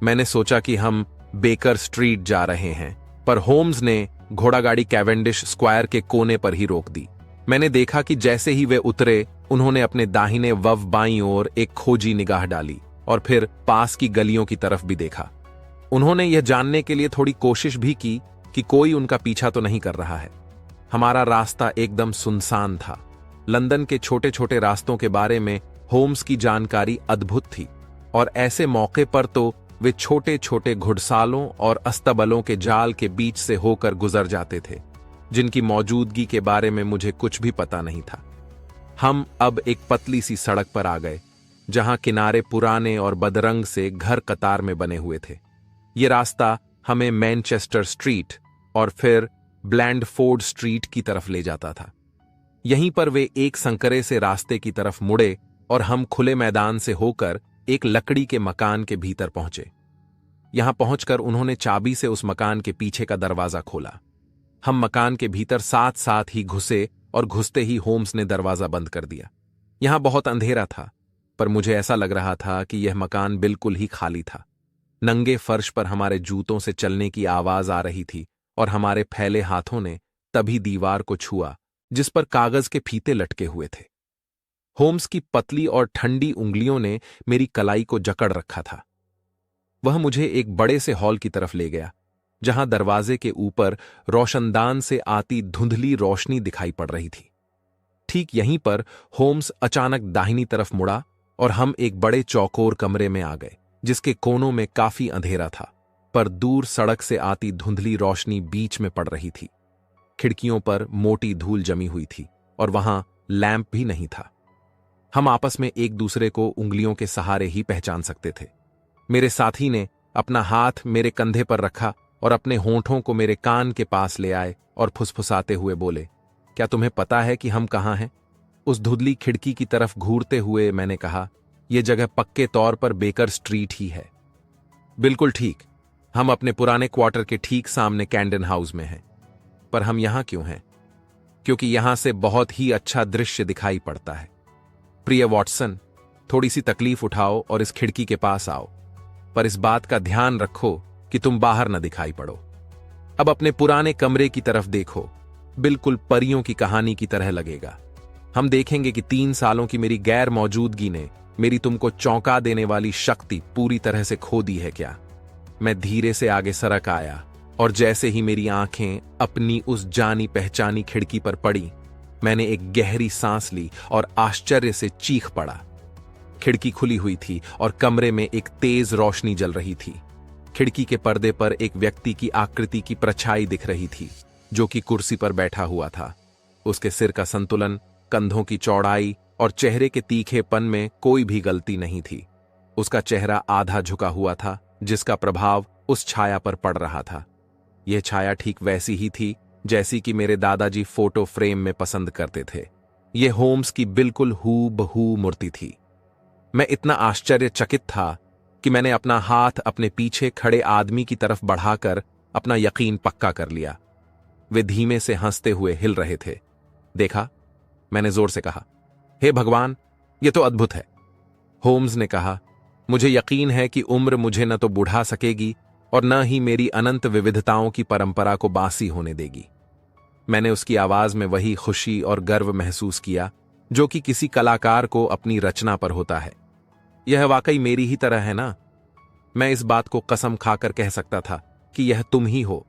मैंने सोचा कि हम बेकर स्ट्रीट जा रहे हैं, पर होम्स ने घोड़ागाड़ी कैवेंडिश स्क्वायर के कोने पर ही रोक दी। मैंने देखा कि जैसे ही वे उतरे, उन्होंने अपने दाहिने व बाईं ओर एक खोजी निगाह डाली और फिर पास की गलियों की तरफ भी देखा। उन्होंने यह जानने के लिए थोड़ी कोशिश भी की कि कोई उनका पीछा तो नहीं कर रहा है। हमारा रास्ता एकदम सुनसान था। लंदन के छोटे छोटे रास्तों के बारे में होम्स की जानकारी अद्भुत थी और ऐसे मौके पर तो वे छोटे छोटे घुड़सालों और अस्तबलों के जाल के बीच से होकर गुजर जाते थे, जिनकी मौजूदगी के बारे में मुझे कुछ भी पता नहीं था। हम अब एक पतली सी सड़क पर आ गए, जहां किनारे पुराने और बदरंग से घर कतार में बने हुए थे। ये रास्ता हमें मैनचेस्टर स्ट्रीट और फिर ब्लैंडफोर्ड स्ट्रीट की तरफ ले जाता था। यहीं पर वे एक संकरे से रास्ते की तरफ मुड़े और हम खुले मैदान से होकर एक लकड़ी के मकान के भीतर पहुंचे। यहां पहुंचकर उन्होंने चाबी से उस मकान के पीछे का दरवाजा खोला। हम मकान के भीतर साथ साथ ही घुसे और घुसते ही होम्स ने दरवाजा बंद कर दिया। यहां बहुत अंधेरा था, पर मुझे ऐसा लग रहा था कि यह मकान बिल्कुल ही खाली था। नंगे फर्श पर हमारे जूतों से चलने की आवाज आ रही थी और हमारे फैले हाथों ने तभी दीवार को छुआ जिस पर कागज के फीते लटके हुए थे। होम्स की पतली और ठंडी उंगलियों ने मेरी कलाई को जकड़ रखा था। वह मुझे एक बड़े से हॉल की तरफ ले गया, जहां दरवाजे के ऊपर रोशनदान से आती धुंधली रोशनी दिखाई पड़ रही थी। ठीक यहीं पर होम्स अचानक दाहिनी तरफ मुड़ा और हम एक बड़े चौकोर कमरे में आ गए, जिसके कोनों में काफी अंधेरा था, पर दूर सड़क से आती धुंधली रोशनी बीच में पड़ रही थी। खिड़कियों पर मोटी धूल जमी हुई थी और वहां लैंप भी नहीं था। हम आपस में एक दूसरे को उंगलियों के सहारे ही पहचान सकते थे। मेरे साथी ने अपना हाथ मेरे कंधे पर रखा और अपने होंठों को मेरे कान के पास ले आए और फुसफुसाते हुए बोले, क्या तुम्हें पता है कि हम कहाँ हैं? उस धुंधली खिड़की की तरफ घूरते हुए मैंने कहा, यह जगह पक्के तौर पर बेकर स्ट्रीट ही है। बिल्कुल ठीक, हम अपने पुराने क्वार्टर के ठीक सामने कैंडन हाउस में हैं। पर हम यहां क्यों हैं? क्योंकि यहां से बहुत ही अच्छा दृश्य दिखाई पड़ता है। प्रिय वॉटसन, थोड़ी सी तकलीफ उठाओ और इस खिड़की के पास आओ, पर इस बात का ध्यान रखो कि तुम बाहर न दिखाई पड़ो। अब अपने पुराने कमरे की तरफ देखो, बिल्कुल परियों की कहानी की तरह लगेगा। हम देखेंगे कि 3 सालों की मेरी गैर मौजूदगी ने मेरी तुमको चौंका देने वाली शक्ति पूरी तरह से खो दी है क्या? मैं धीरे से आगे सरक आया और जैसे ही मेरी आंखें अपनी उस जानी पहचानी खिड़की पर पड़ी, मैंने एक गहरी सांस ली और आश्चर्य से चीख पड़ा। खिड़की खुली हुई थी और कमरे में एक तेज रोशनी जल रही थी। खिड़की के पर्दे पर एक व्यक्ति की आकृति की परछाई दिख रही थी, जो कि कुर्सी पर बैठा हुआ था। उसके सिर का संतुलन, कंधों की चौड़ाई और चेहरे के तीखेपन में कोई भी गलती नहीं थी। उसका चेहरा आधा झुका हुआ था, जिसका प्रभाव उस छाया पर पड़ रहा था। यह छाया ठीक वैसी ही थी जैसी कि मेरे दादाजी फोटो फ्रेम में पसंद करते थे। यह होम्स की बिल्कुल हूबहू मूर्ति थी। मैं इतना आश्चर्यचकित था कि मैंने अपना हाथ अपने पीछे खड़े आदमी की तरफ बढ़ाकर अपना यकीन पक्का कर लिया। वे धीमे से हंसते हुए हिल रहे थे। देखा, मैंने जोर से कहा, हे भगवान, यह तो अद्भुत है। होम्स ने कहा, मुझे यकीन है कि उम्र मुझे न तो बुढ़ा सकेगी और न ही मेरी अनंत विविधताओं की परंपरा को बासी होने देगी। मैंने उसकी आवाज में वही खुशी और गर्व महसूस किया जो कि किसी कलाकार को अपनी रचना पर होता है। यह वाकई मेरी ही तरह है ना? मैं इस बात को कसम खाकर कह सकता था कि यह तुम ही हो।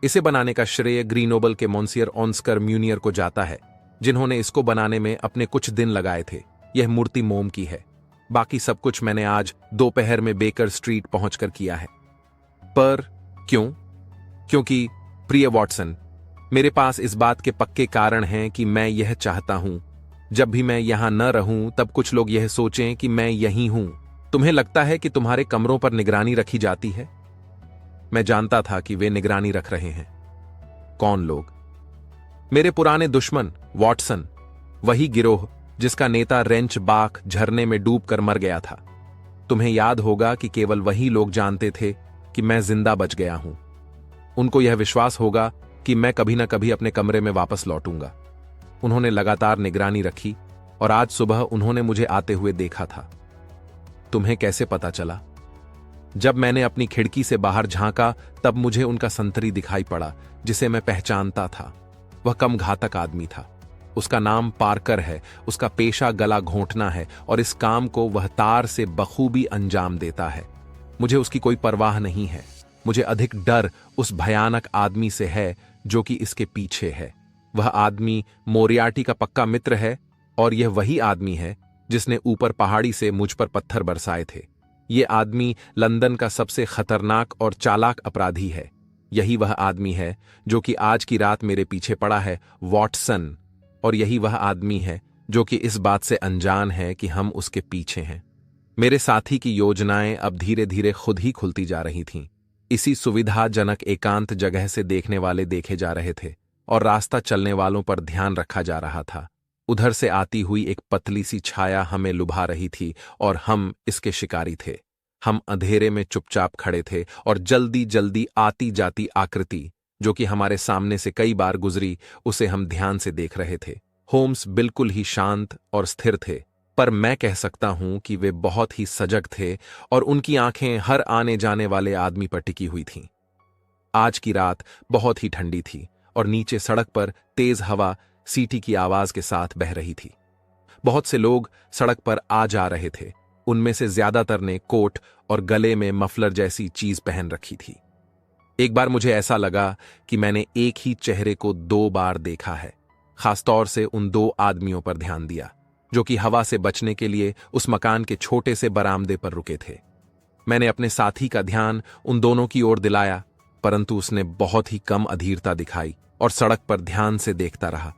इसे बनाने का श्रेय ग्रीनोबल के मोंसियर ऑस्कर म्यूनियर को जाता है, जिन्होंने इसको बनाने में अपने कुछ दिन लगाए थे। यह मूर्ति मोम की है। बाकी सब कुछ मैंने आज दोपहर में बेकर स्ट्रीट पहुंचकर किया है। पर क्यों? क्योंकि प्रिय वॉटसन, मेरे पास इस बात के पक्के कारण हैं कि मैं यह चाहता हूं, जब भी मैं यहां न रहूं तब कुछ लोग यह सोचें कि मैं यहीं हूं। तुम्हें लगता है कि तुम्हारे कमरों पर निगरानी रखी जाती है? मैं जानता था कि वे निगरानी रख रहे हैं। कौन लोग? मेरे पुराने दुश्मन वॉटसन, वही गिरोह जिसका नेता रेंच बाक झरने में डूबकर मर गया था। तुम्हें याद होगा कि केवल वही लोग जानते थे कि मैं जिंदा बच गया हूं। उनको यह विश्वास होगा कि मैं कभी न कभी अपने कमरे में वापस लौटूंगा। उन्होंने लगातार निगरानी रखी और आज सुबह उन्होंने मुझे आते हुए देखा था। तुम्हें कैसे पता चला? जब मैंने अपनी खिड़की से बाहर झांका तब मुझे उनका संतरी दिखाई पड़ा, जिसे मैं पहचानता था। वह कम घातक आदमी था। उसका नाम पार्कर है, उसका पेशा गला घोंटना है और इस काम को वह तार से बखूबी अंजाम देता है। मुझे उसकी कोई परवाह नहीं है। मुझे अधिक डर उस भयानक आदमी से है जो कि इसके पीछे है। वह आदमी मोरियार्टी का पक्का मित्र है और यह वही आदमी है जिसने ऊपर पहाड़ी से मुझ पर पत्थर बरसाए थे। यह आदमी लंदन का सबसे खतरनाक और चालाक अपराधी है। यही वह आदमी है जो कि आज की रात मेरे पीछे पड़ा है, वॉटसन। और यही वह आदमी है जो कि इस बात से अनजान है कि हम उसके पीछे हैं। मेरे साथी की योजनाएं अब धीरे धीरे खुद ही खुलती जा रही थीं। इसी सुविधाजनक एकांत जगह से देखने वाले देखे जा रहे थे और रास्ता चलने वालों पर ध्यान रखा जा रहा था। उधर से आती हुई एक पतली सी छाया हमें लुभा रही थी और हम इसके शिकारी थे। हम अंधेरे में चुपचाप खड़े थे और जल्दी जल्दी आती जाती आकृति जो कि हमारे सामने से कई बार गुजरी, उसे हम ध्यान से देख रहे थे। होम्स बिल्कुल ही शांत और स्थिर थे, पर मैं कह सकता हूं कि वे बहुत ही सजग थे और उनकी आंखें हर आने जाने वाले आदमी पर टिकी हुई थीं। आज की रात बहुत ही ठंडी थी और नीचे सड़क पर तेज हवा सीटी की आवाज के साथ बह रही थी। बहुत से लोग सड़क पर आ जा रहे थे। उनमें से ज्यादातर ने कोट और गले में मफलर जैसी चीज पहन रखी थी। एक बार मुझे ऐसा लगा कि मैंने एक ही चेहरे को 2 बार देखा है। खासतौर से उन 2 आदमियों पर ध्यान दिया जो कि हवा से बचने के लिए उस मकान के छोटे से बरामदे पर रुके थे। मैंने अपने साथी का ध्यान उन दोनों की ओर दिलाया, परंतु उसने बहुत ही कम अधीरता दिखाई और सड़क पर ध्यान से देखता रहा।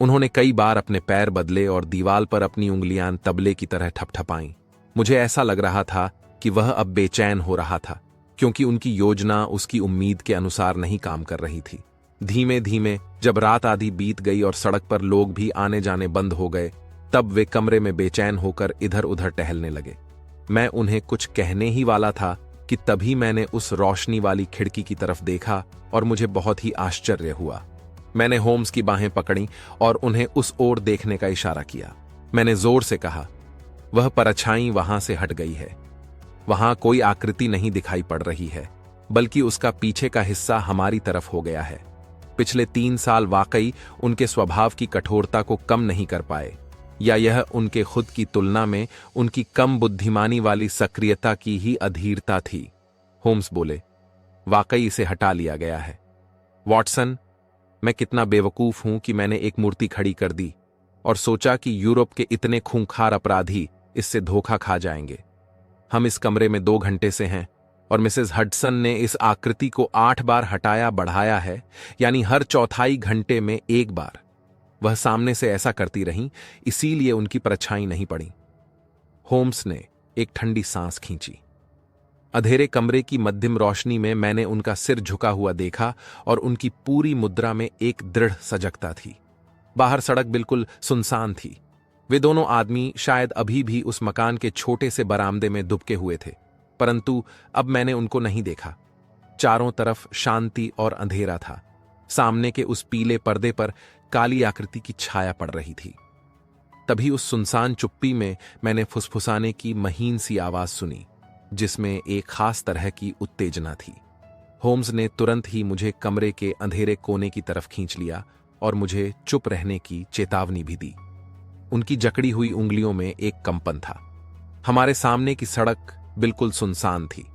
उन्होंने कई बार अपने पैर बदले और दीवार पर अपनी उंगलियां तबले की तरह ठपठपाईं। मुझे ऐसा लग रहा था कि वह अब बेचैन हो रहा था, क्योंकि उनकी योजना उसकी उम्मीद के अनुसार नहीं काम कर रही थी। धीमे धीमे जब रात आधी बीत गई और सड़क पर लोग भी आने जाने बंद हो गए, तब वे कमरे में बेचैन होकर इधर उधर टहलने लगे। मैं उन्हें कुछ कहने ही वाला था कि तभी मैंने उस रोशनी वाली खिड़की की तरफ देखा और मुझे बहुत ही आश्चर्य हुआ। मैंने होम्स की बाहें पकड़ी और उन्हें उस ओर देखने का इशारा किया। मैंने जोर से कहा, वह परछाई वहां से हट गई है। वहां कोई आकृति नहीं दिखाई पड़ रही है, बल्कि उसका पीछे का हिस्सा हमारी तरफ हो गया है। पिछले 3 साल वाकई उनके स्वभाव की कठोरता को कम नहीं कर पाए, या यह उनके खुद की तुलना में उनकी कम बुद्धिमानी वाली सक्रियता की ही अधीरता थी। होम्स बोले, वाकई इसे हटा लिया गया है। वॉटसन, मैं कितना बेवकूफ हूं कि मैंने एक मूर्ति खड़ी कर दी और सोचा कि यूरोप के इतने खूंखार अपराधी इससे धोखा खा जाएंगे। हम इस कमरे में 2 घंटे से हैं और मिसेस हडसन ने इस आकृति को 8 बार हटाया बढ़ाया है, यानी हर चौथाई घंटे में 1 बार। वह सामने से ऐसा करती रहीं, इसीलिए उनकी परछाई नहीं पड़ी। होम्स ने एक ठंडी सांस खींची। अंधेरे कमरे की मध्यम रोशनी में मैंने उनका सिर झुका हुआ देखा और उनकी पूरी मुद्रा में एक दृढ़ सजगता थी। बाहर सड़क बिल्कुल सुनसान थी। वे दोनों आदमी शायद अभी भी उस मकान के छोटे से बरामदे में दुबके हुए थे, परंतु अब मैंने उनको नहीं देखा। चारों तरफ शांति और अंधेरा था। सामने के उस पीले पर्दे पर काली आकृति की छाया पड़ रही थी। तभी उस सुनसान चुप्पी में मैंने फुसफुसाने की महीन सी आवाज सुनी, जिसमें एक खास तरह की उत्तेजना थी। होम्स ने तुरंत ही मुझे कमरे के अंधेरे कोने की तरफ खींच लिया और मुझे चुप रहने की चेतावनी भी दी। उनकी जकड़ी हुई उंगलियों में एक कंपन था। हमारे सामने की सड़क बिल्कुल सुनसान थी।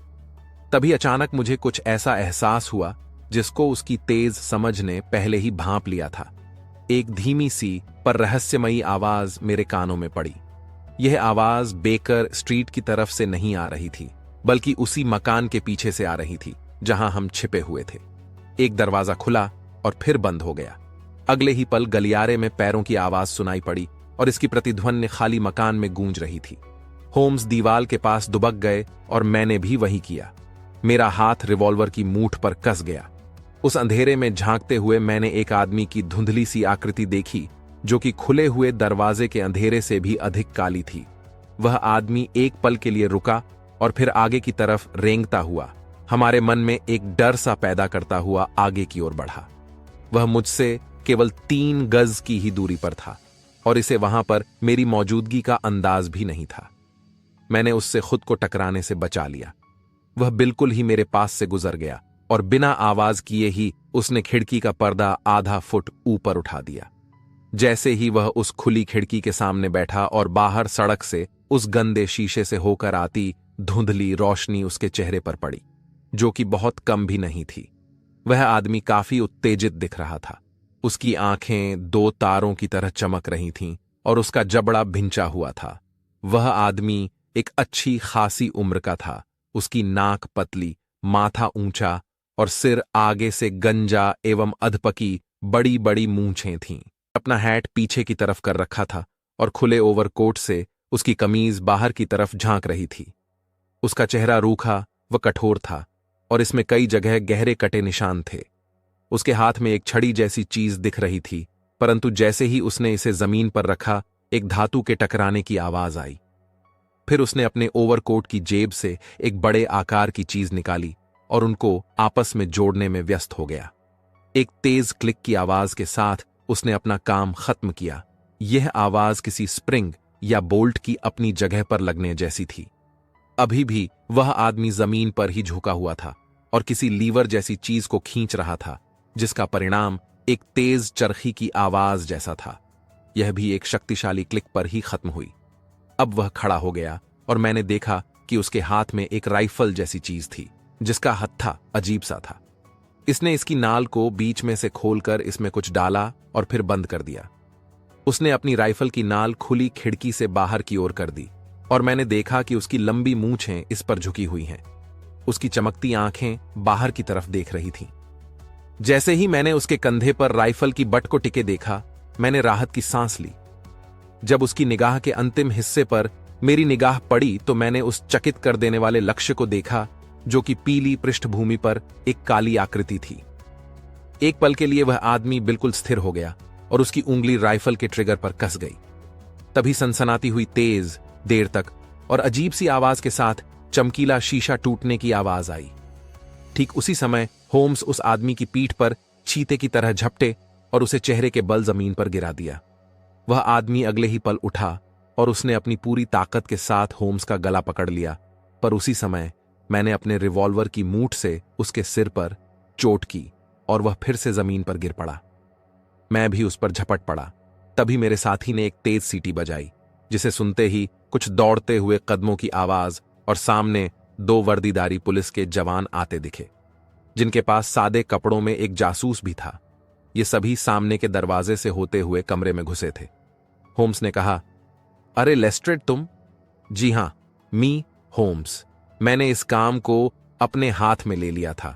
तभी अचानक मुझे कुछ ऐसा एहसास हुआ जिसको उसकी तेज समझ ने पहले ही भांप लिया था। एक धीमी सी पर रहस्यमयी आवाज मेरे कानों में पड़ी। यह आवाज बेकर स्ट्रीट की तरफ से नहीं आ रही थी, बल्कि उसी मकान के पीछे से आ रही थी जहां हम छिपे हुए थे। एक दरवाजा खुला और फिर बंद हो गया। अगले ही पल गलियारे में पैरों की आवाज सुनाई पड़ी और इसकी प्रतिध्वनि खाली मकान में गूंज रही थी। होम्स दीवाल के पास दुबक गए और मैंने भी वही किया। मेरा हाथ रिवॉल्वर की मूठ पर कस गया। उस अंधेरे में झांकते हुए मैंने एक आदमी की धुंधली सी आकृति देखी, जो कि खुले हुए दरवाजे के अंधेरे से भी अधिक काली थी। वह आदमी एक पल के लिए रुका और फिर आगे की तरफ रेंगता हुआ, हमारे मन में एक डर सा पैदा करता हुआ आगे की ओर बढ़ा। वह मुझसे केवल 3 गज की ही दूरी पर था और इसे वहां पर मेरी मौजूदगी का अंदाज भी नहीं था। मैंने उससे खुद को टकराने से बचा लिया। वह बिल्कुल ही मेरे पास से गुजर गया और बिना आवाज किए ही उसने खिड़की का पर्दा आधा फुट ऊपर उठा दिया। जैसे ही वह उस खुली खिड़की के सामने बैठा और बाहर सड़क से उस गंदे शीशे से होकर आती धुंधली रोशनी उसके चेहरे पर पड़ी, जो कि बहुत कम भी नहीं थी। वह आदमी काफी उत्तेजित दिख रहा था। उसकी आंखें 2 तारों की तरह चमक रही थीं और उसका जबड़ा भिंचा हुआ था। वह आदमी एक अच्छी खासी उम्र का था। उसकी नाक पतली, माथा ऊंचा और सिर आगे से गंजा एवं अधपकी बड़ी बड़ी मूंछें थीं। अपना हैट पीछे की तरफ कर रखा था और खुले ओवरकोट से उसकी कमीज बाहर की तरफ झांक रही थी। उसका चेहरा रूखा व कठोर था और इसमें कई जगह गहरे कटे निशान थे। उसके हाथ में एक छड़ी जैसी चीज दिख रही थी, परंतु जैसे ही उसने इसे जमीन पर रखा, एक धातु के टकराने की आवाज आई। फिर उसने अपने ओवरकोट की जेब से एक बड़े आकार की चीज निकाली और उनको आपस में जोड़ने में व्यस्त हो गया। एक तेज क्लिक की आवाज के साथ उसने अपना काम खत्म किया। यह आवाज किसी स्प्रिंग या बोल्ट की अपनी जगह पर लगने जैसी थी। अभी भी वह आदमी जमीन पर ही झुका हुआ था और किसी लीवर जैसी चीज को खींच रहा था, जिसका परिणाम एक तेज चरखी की आवाज जैसा था। यह भी एक शक्तिशाली क्लिक पर ही खत्म हुई। अब वह खड़ा हो गया और मैंने देखा कि उसके हाथ में एक राइफल जैसी चीज थी, जिसका हत्था अजीब सा था। इसने इसकी नाल को बीच में से खोलकर इसमें कुछ डाला और फिर बंद कर दिया। उसने अपनी राइफल की नाल खुली खिड़की से बाहर की ओर कर दी और मैंने देखा कि उसकी लंबी मूंछें इस पर झुकी हुई हैं। उसकी चमकती आंखें बाहर की तरफ देख रही थीं। जैसे ही मैंने उसके कंधे पर राइफल की बट को टिके देखा, मैंने राहत की सांस ली। जब उसकी निगाह के अंतिम हिस्से पर मेरी निगाह पड़ी तो मैंने उस चकित कर देने वाले लक्ष्य को देखा, जो कि पीली पृष्ठभूमि पर एक काली आकृति थी। एक पल के लिए वह आदमी बिल्कुल स्थिर हो गया और उसकी उंगली राइफल के ट्रिगर पर कस गई। तभी सनसनाती हुई तेज देर तक और अजीब सी आवाज के साथ चमकीला शीशा टूटने की आवाज आई। ठीक उसी समय होम्स उस आदमी की पीठ पर चीते की तरह झपटे और उसे चेहरे के बल जमीन पर गिरा दिया। वह आदमी अगले ही पल उठा और उसने अपनी पूरी ताकत के साथ होम्स का गला पकड़ लिया, पर उसी समय मैंने अपने रिवॉल्वर की मूठ से उसके सिर पर चोट की और वह फिर से जमीन पर गिर पड़ा। मैं भी उस पर झपट पड़ा। तभी मेरे साथी ने एक तेज सीटी बजाई, जिसे सुनते ही कुछ दौड़ते हुए कदमों की आवाज और सामने 2 वर्दीधारी पुलिस के जवान आते दिखे, जिनके पास सादे कपड़ों में एक जासूस भी था। ये सभी सामने के दरवाजे से होते हुए कमरे में घुसे थे। होम्स ने कहा, अरे लेस्ट्रेड तुम? जी हां, मी होम्स। मैंने इस काम को अपने हाथ में ले लिया था।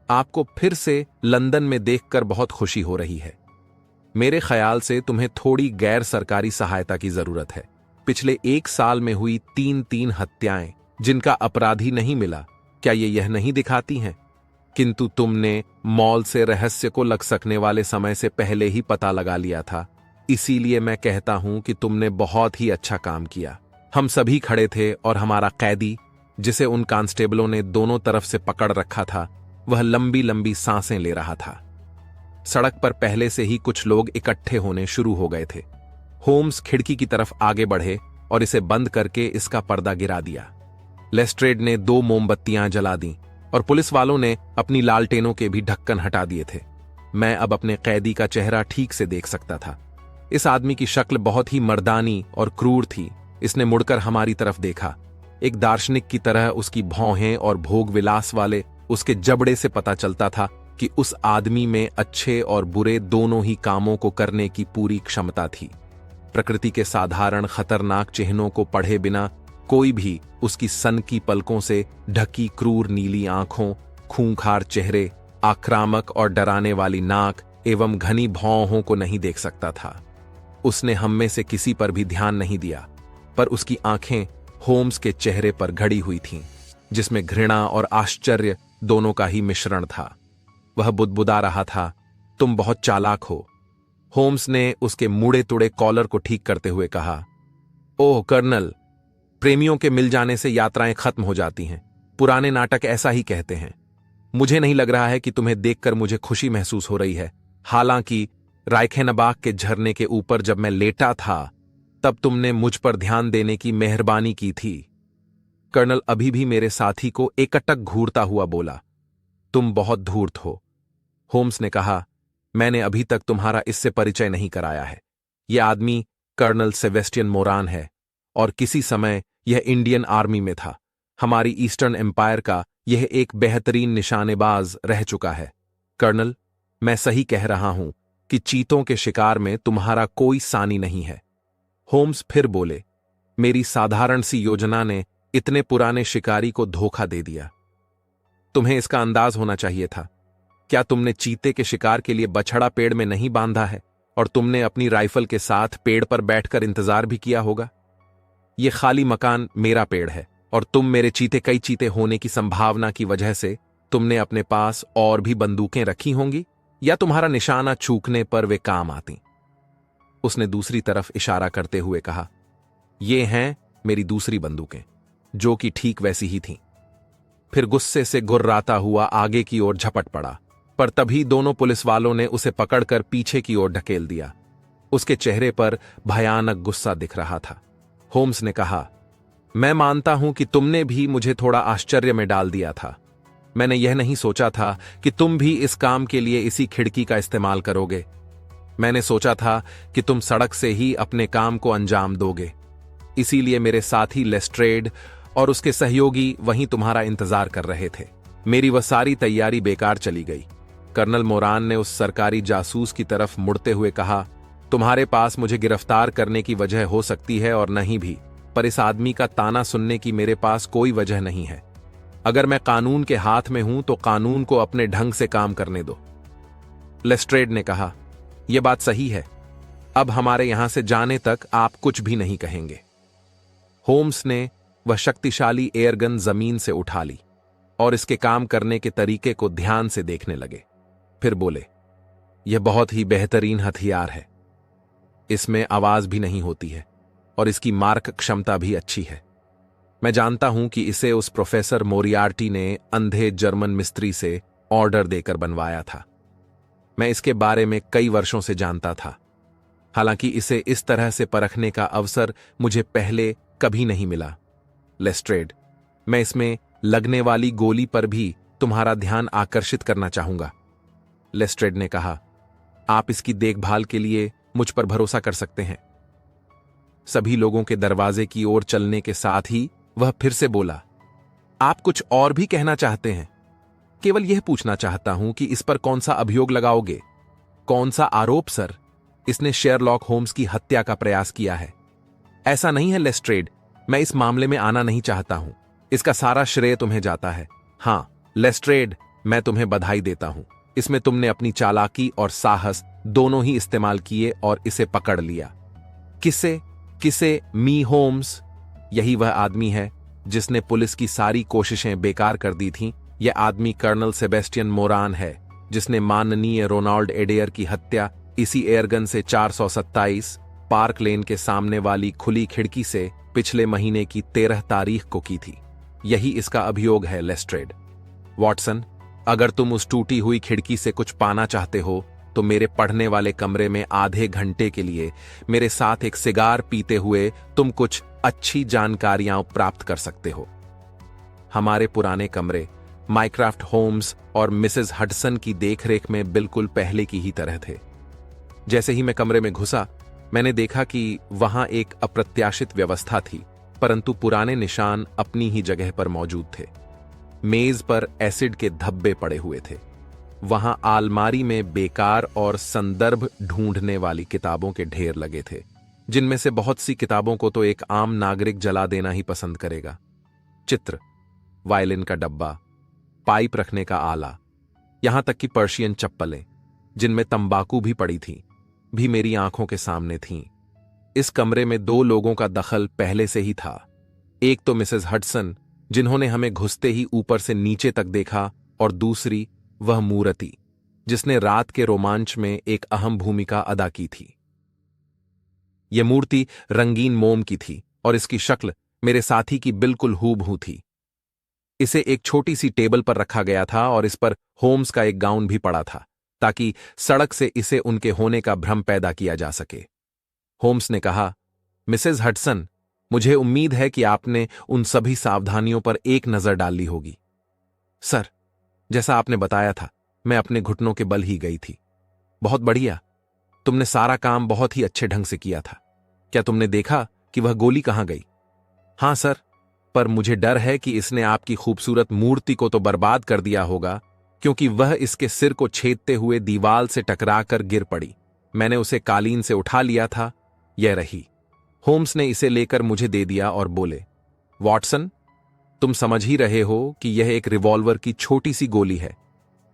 आपको फिर से लंदन में देखकर बहुत खुशी हो रही है। मेरे ख्याल से तुम्हें थोड़ी गैर सरकारी सहायता की जरूरत है। पिछले 1 साल में हुई 3 हत्याएं जिनका अपराधी नहीं मिला, क्या ये यह नहीं दिखाती हैं? किंतु तुमने मॉल से रहस्य को लग सकने वाले समय से पहले ही पता लगा लिया था। इसीलिए मैं कहता हूं कि तुमने बहुत ही अच्छा काम किया। हम सभी खड़े थे और हमारा कैदी, जिसे उन कांस्टेबलों ने दोनों तरफ से पकड़ रखा था, वह लंबी लंबी सांसें ले रहा था। सड़क पर पहले से ही कुछ लोग इकट्ठे होने शुरू हो गए थे। होम्स खिड़की की तरफ आगे बढ़े और इसे बंद करके इसका पर्दा गिरा दिया। लेस्ट्रेड ने 2 मोमबत्तियां जला दी और पुलिस वालों ने अपनी लालटेनों के भी ढक्कन हटा दिए थे। मैं अब अपने कैदी का चेहरा ठीक से देख सकता था। इस आदमी की शक्ल बहुत ही मर्दानी और क्रूर थी। इसने मुड़कर हमारी तरफ देखा। एक दार्शनिक की तरह उसकी भौहें और भोग विलास वाले उसके जबड़े से पता चलता था कि उस आदमी में अच्छे और बुरे दोनों ही कामों को करने की पूरी क्षमता थी। प्रकृति के साधारण खतरनाक चिन्हों को पढ़े बिना कोई भी उसकी सन की पलकों से ढकी क्रूर नीली आंखों, खूंखार चेहरे, आक्रामक और डराने वाली नाक एवं घनी भौहों को नहीं देख सकता था। उसने हम में से किसी पर भी ध्यान नहीं दिया, पर उसकी आंखें होम्स के चेहरे पर गड़ी हुई थीं, जिसमें घृणा और आश्चर्य दोनों का ही मिश्रण था। वह बुदबुदा रहा था, तुम बहुत चालाक हो। होम्स ने उसके मुड़े तुड़े कॉलर को ठीक करते हुए कहा, ओह कर्नल, प्रेमियों के मिल जाने से यात्राएं खत्म हो जाती हैं। पुराने नाटक ऐसा ही कहते हैं। मुझे नहीं लग रहा है कि तुम्हें देखकर मुझे खुशी महसूस हो रही है। हालांकि रायखेनबाग के झरने के ऊपर जब मैं लेटा था, तब तुमने मुझ पर ध्यान देने की मेहरबानी की थी। कर्नल अभी भी मेरे साथी को एकटक घूरता हुआ बोला, तुम बहुत धूर्त हो। होम्स ने कहा, मैंने अभी तक तुम्हारा इससे परिचय नहीं कराया है। यह आदमी कर्नल सेबेस्टियन मोरान है और किसी समय यह इंडियन आर्मी में था। हमारी ईस्टर्न एम्पायर का यह एक बेहतरीन निशानेबाज रह चुका है। कर्नल, मैं सही कह रहा हूं कि चीतों के शिकार में तुम्हारा कोई सानी नहीं है। होम्स फिर बोले, मेरी साधारण सी योजना ने इतने पुराने शिकारी को धोखा दे दिया। तुम्हें इसका अंदाज होना चाहिए था। क्या तुमने चीते के शिकार के लिए बछड़ा पेड़ में नहीं बांधा है और तुमने अपनी राइफल के साथ पेड़ पर बैठकर इंतजार भी किया होगा? यह खाली मकान मेरा पेड़ है और तुम मेरे चीते कई चीते होने की संभावना की वजह से तुमने अपने पास और भी बंदूकें रखी होंगी, या तुम्हारा निशाना चूकने पर वे काम आती। उसने दूसरी तरफ इशारा करते हुए कहा, ये हैं मेरी दूसरी बंदूकें, जो कि ठीक वैसी ही थीं। फिर गुस्से से गुर्राता हुआ आगे की ओर झपट पड़ा, पर तभी दोनों पुलिस वालों ने उसे पकड़कर पीछे की ओर ढकेल दिया। उसके चेहरे पर भयानक गुस्सा दिख रहा था। होम्स ने कहा, मैं मानता हूं कि तुमने भी मुझे थोड़ा आश्चर्य में डाल दिया था। मैंने यह नहीं सोचा था कि तुम भी इस काम के लिए इसी खिड़की का इस्तेमाल करोगे। मैंने सोचा था कि तुम सड़क से ही अपने काम को अंजाम दोगे। इसीलिए मेरे साथी लेस्ट्रेड और उसके सहयोगी वहीं तुम्हारा इंतजार कर रहे थे। मेरी वह सारी तैयारी बेकार चली गई। कर्नल मोरान ने उस सरकारी जासूस की तरफ मुड़ते हुए कहा, तुम्हारे पास मुझे गिरफ्तार करने की वजह हो सकती है और नहीं भी, पर इस आदमी का ताना सुनने की मेरे पास कोई वजह नहीं है। अगर मैं कानून के हाथ में हूं तो कानून को अपने ढंग से काम करने दो। लेस्ट्रेड ने कहा, यह बात सही है। अब हमारे यहां से जाने तक आप कुछ भी नहीं कहेंगे। होम्स ने वह शक्तिशाली एयरगन जमीन से उठा ली और इसके काम करने के तरीके को ध्यान से देखने लगे। फिर बोले, यह बहुत ही बेहतरीन हथियार है। इसमें आवाज भी नहीं होती है और इसकी मारक क्षमता भी अच्छी है। मैं जानता हूं कि इसे उस प्रोफेसर मोरियार्टी ने अंधे जर्मन मिस्त्री से ऑर्डर देकर बनवाया था। मैं इसके बारे में कई वर्षों से जानता था। हालांकि इसे इस तरह से परखने का अवसर मुझे पहले कभी नहीं मिला। लेस्ट्रेड, मैं इसमें लगने वाली गोली पर भी तुम्हारा ध्यान आकर्षित करना चाहूंगा। लेस्ट्रेड ने कहा, आप इसकी देखभाल के लिए मुझ पर भरोसा कर सकते हैं। सभी लोगों के दरवाजे की ओर चलने के साथ ही वह फिर से बोला, आप कुछ और भी कहना चाहते हैं? केवल यह पूछना चाहता हूं कि इस पर कौन सा अभियोग लगाओगे? कौन सा आरोप सर? इसने शेरलॉक होम्स की हत्या का प्रयास किया है। ऐसा नहीं है लेस्ट्रेड, मैं इस मामले में आना नहीं चाहता हूं। इसका सारा श्रेय तुम्हें जाता है। हां लेस्ट्रेड, मैं तुम्हें बधाई देता हूं। इसमें तुमने अपनी चालाकी और साहस दोनों ही इस्तेमाल किए और इसे पकड़ लिया। किसे? किसे मी होम्स? यही वह आदमी है जिसने पुलिस की सारी कोशिशें बेकार कर दी थीं। यह आदमी कर्नल सेबेस्टियन मोरान है, जिसने माननीय रोनाल्ड एडेयर की हत्या इसी एयरगन से 427 पार्क लेन के सामने वाली खुली खिड़की से पिछले महीने की 13 तारीख को की थी। यही इसका अभियोग है लेस्ट्रेड। वॉटसन, अगर तुम उस टूटी हुई खिड़की से कुछ पाना चाहते हो तो मेरे पढ़ने वाले कमरे में आधे घंटे के लिए मेरे साथ एक सिगार पीते हुए तुम कुछ अच्छी जानकारियां प्राप्त कर सकते हो। हमारे पुराने कमरे माइक्राफ्ट होम्स और मिसेस हडसन की देखरेख में बिल्कुल पहले की ही तरह थे। जैसे ही मैं कमरे में घुसा, मैंने देखा कि वहां एक अप्रत्याशित व्यवस्था थी, परंतु पुराने निशान अपनी ही जगह पर मौजूद थे। मेज पर एसिड के धब्बे पड़े हुए थे। वहां आलमारी में बेकार और संदर्भ ढूंढने वाली किताबों के ढेर लगे थे, जिनमें से बहुत सी किताबों को तो एक आम नागरिक जला देना ही पसंद करेगा। चित्र, वायलिन का डब्बा, पाइप रखने का आला, यहां तक कि पर्शियन चप्पलें जिनमें तंबाकू भी पड़ी थीं, भी मेरी आंखों के सामने थीं। इस कमरे में दो लोगों का दखल पहले से ही था। एक तो मिसेस हडसन, जिन्होंने हमें घुसते ही ऊपर से नीचे तक देखा, और दूसरी वह मूर्ति जिसने रात के रोमांच में एक अहम भूमिका अदा की थी। यह मूर्ति रंगीन मोम की थी और इसकी शक्ल मेरे साथी की बिल्कुल हूबहू थी। इसे एक छोटी सी टेबल पर रखा गया था और इस पर होम्स का एक गाउन भी पड़ा था, ताकि सड़क से इसे उनके होने का भ्रम पैदा किया जा सके। होम्स ने कहा, मिसेस हडसन, मुझे उम्मीद है कि आपने उन सभी सावधानियों पर एक नजर डाल ली होगी। सर, जैसा आपने बताया था, मैं अपने घुटनों के बल ही गई थी। बहुत बढ़िया, तुमने सारा काम बहुत ही अच्छे ढंग से किया था। क्या तुमने देखा कि वह गोली कहां गई? हां सर, पर मुझे डर है कि इसने आपकी खूबसूरत मूर्ति को तो बर्बाद कर दिया होगा, क्योंकि वह इसके सिर को छेदते हुए दीवाल से टकराकर गिर पड़ी। मैंने उसे कालीन से उठा लिया था, यह रही। होम्स ने इसे लेकर मुझे दे दिया और बोले, वॉटसन, तुम समझ ही रहे हो कि यह एक रिवॉल्वर की छोटी सी गोली है।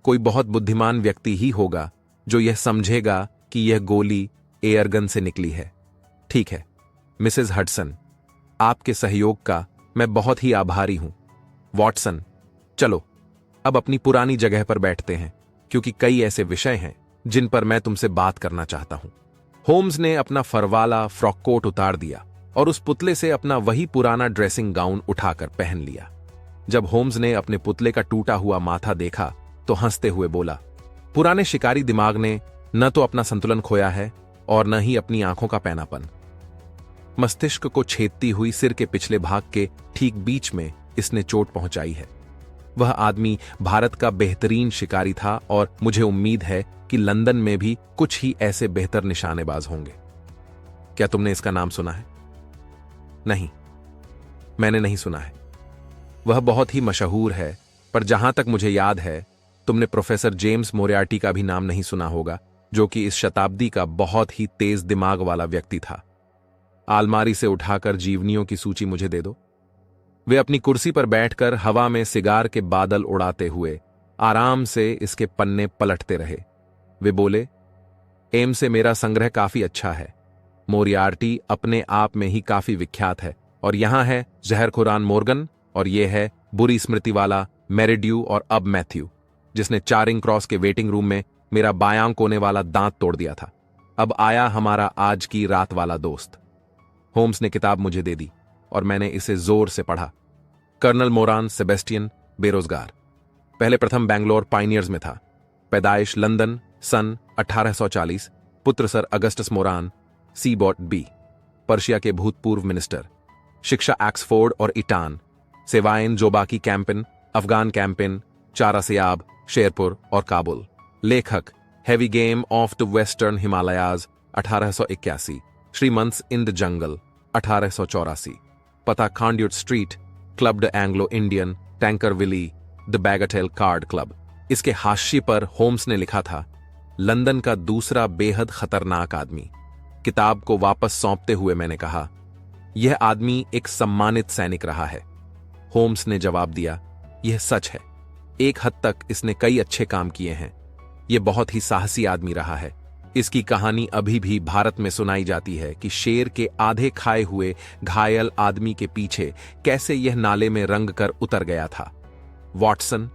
कोई बहुत बुद्धिमान व्यक्ति ही होगा जो यह समझेगा कि यह गोली एयरगन से निकली है। ठीक है मिसेस हडसन, आपके सहयोग का मैं बहुत ही आभारी हूं। वॉटसन, चलो अब अपनी पुरानी जगह पर बैठते हैं, क्योंकि कई ऐसे विषय हैं जिन पर मैं तुमसे बात करना चाहता हूं। होम्स ने अपना फरवाला फ्रॉक कोट उतार दिया और उस पुतले से अपना वही पुराना ड्रेसिंग गाउन उठाकर पहन लिया। जब होम्स ने अपने पुतले का टूटा हुआ माथा देखा तो हंसते हुए बोला, पुराने शिकारी दिमाग ने न तो अपना संतुलन खोया है और न ही अपनी आंखों का पैनापन। मस्तिष्क को छेदती हुई सिर के पिछले भाग के ठीक बीच में इसने चोट पहुंचाई है। वह आदमी भारत का बेहतरीन शिकारी था और मुझे उम्मीद है कि लंदन में भी कुछ ही ऐसे बेहतर निशानेबाज होंगे। क्या तुमने इसका नाम सुना है? नहीं, मैंने नहीं सुना है। वह बहुत ही मशहूर है, पर जहां तक मुझे याद है तुमने प्रोफेसर जेम्स मोरियार्टी का भी नाम नहीं सुना होगा, जो कि इस शताब्दी का बहुत ही तेज दिमाग वाला व्यक्ति था। आलमारी से उठाकर जीवनियों की सूची मुझे दे दो। वे अपनी कुर्सी पर बैठकर हवा में सिगार के बादल उड़ाते हुए आराम से इसके पन्ने पलटते रहे। वे बोले, एम से मेरा संग्रह काफी अच्छा है। मोरियार्टी अपने आप में ही काफी विख्यात है, और यहां है जहरखुरान मोर्गन, और यह है बुरी स्मृति वाला मेरिड्यू और अब मैथ्यू, जिसने चारिंग क्रॉस के वेटिंग रूम में मेरा बायां कोने वाला दांत तोड़ दिया था। अब आया हमारा आज की रात वाला दोस्त। होम्स ने किताब मुझे दे दी और मैंने इसे जोर से पढ़ा। कर्नल मोरान सेबेस्टियन, बेरोजगार, पहले प्रथम बैंगलोर पाइनियर्स में था। पैदाइश लंदन, सन 1840। पुत्र सर अगस्टस मोरान, सीबॉट बी, पर्शिया के भूतपूर्व मिनिस्टर। शिक्षा ऑक्सफोर्ड और इटान। सेवाएं Jowaki campaign, Afghan campaign, Charasiab, Sherpur और काबुल। लेखक heavy game of the western Himalayas 1881। श्रीमंत्स इन द जंगल 1884। पता Conduit street, club the Anglo Indian, Tankerville, the bagatelle card club. इसके हाशिए पर होम्स ने लिखा था, लंदन का दूसरा बेहद खतरनाक आदमी। किताब को वापस सौंपते हुए मैंने कहा, यह आदमी एक सम्मानित सैनिक रहा है। होम्स ने जवाब दिया, यह सच है। एक हद तक इसने कई अच्छे काम किए हैं। यह बहुत ही साहसी आदमी रहा है। इसकी कहानी अभी भी भारत में सुनाई जाती है कि शेर के आधे खाए हुए घायल आदमी के पीछे कैसे यह नाले में रंग कर उतर गया था। वॉटसन,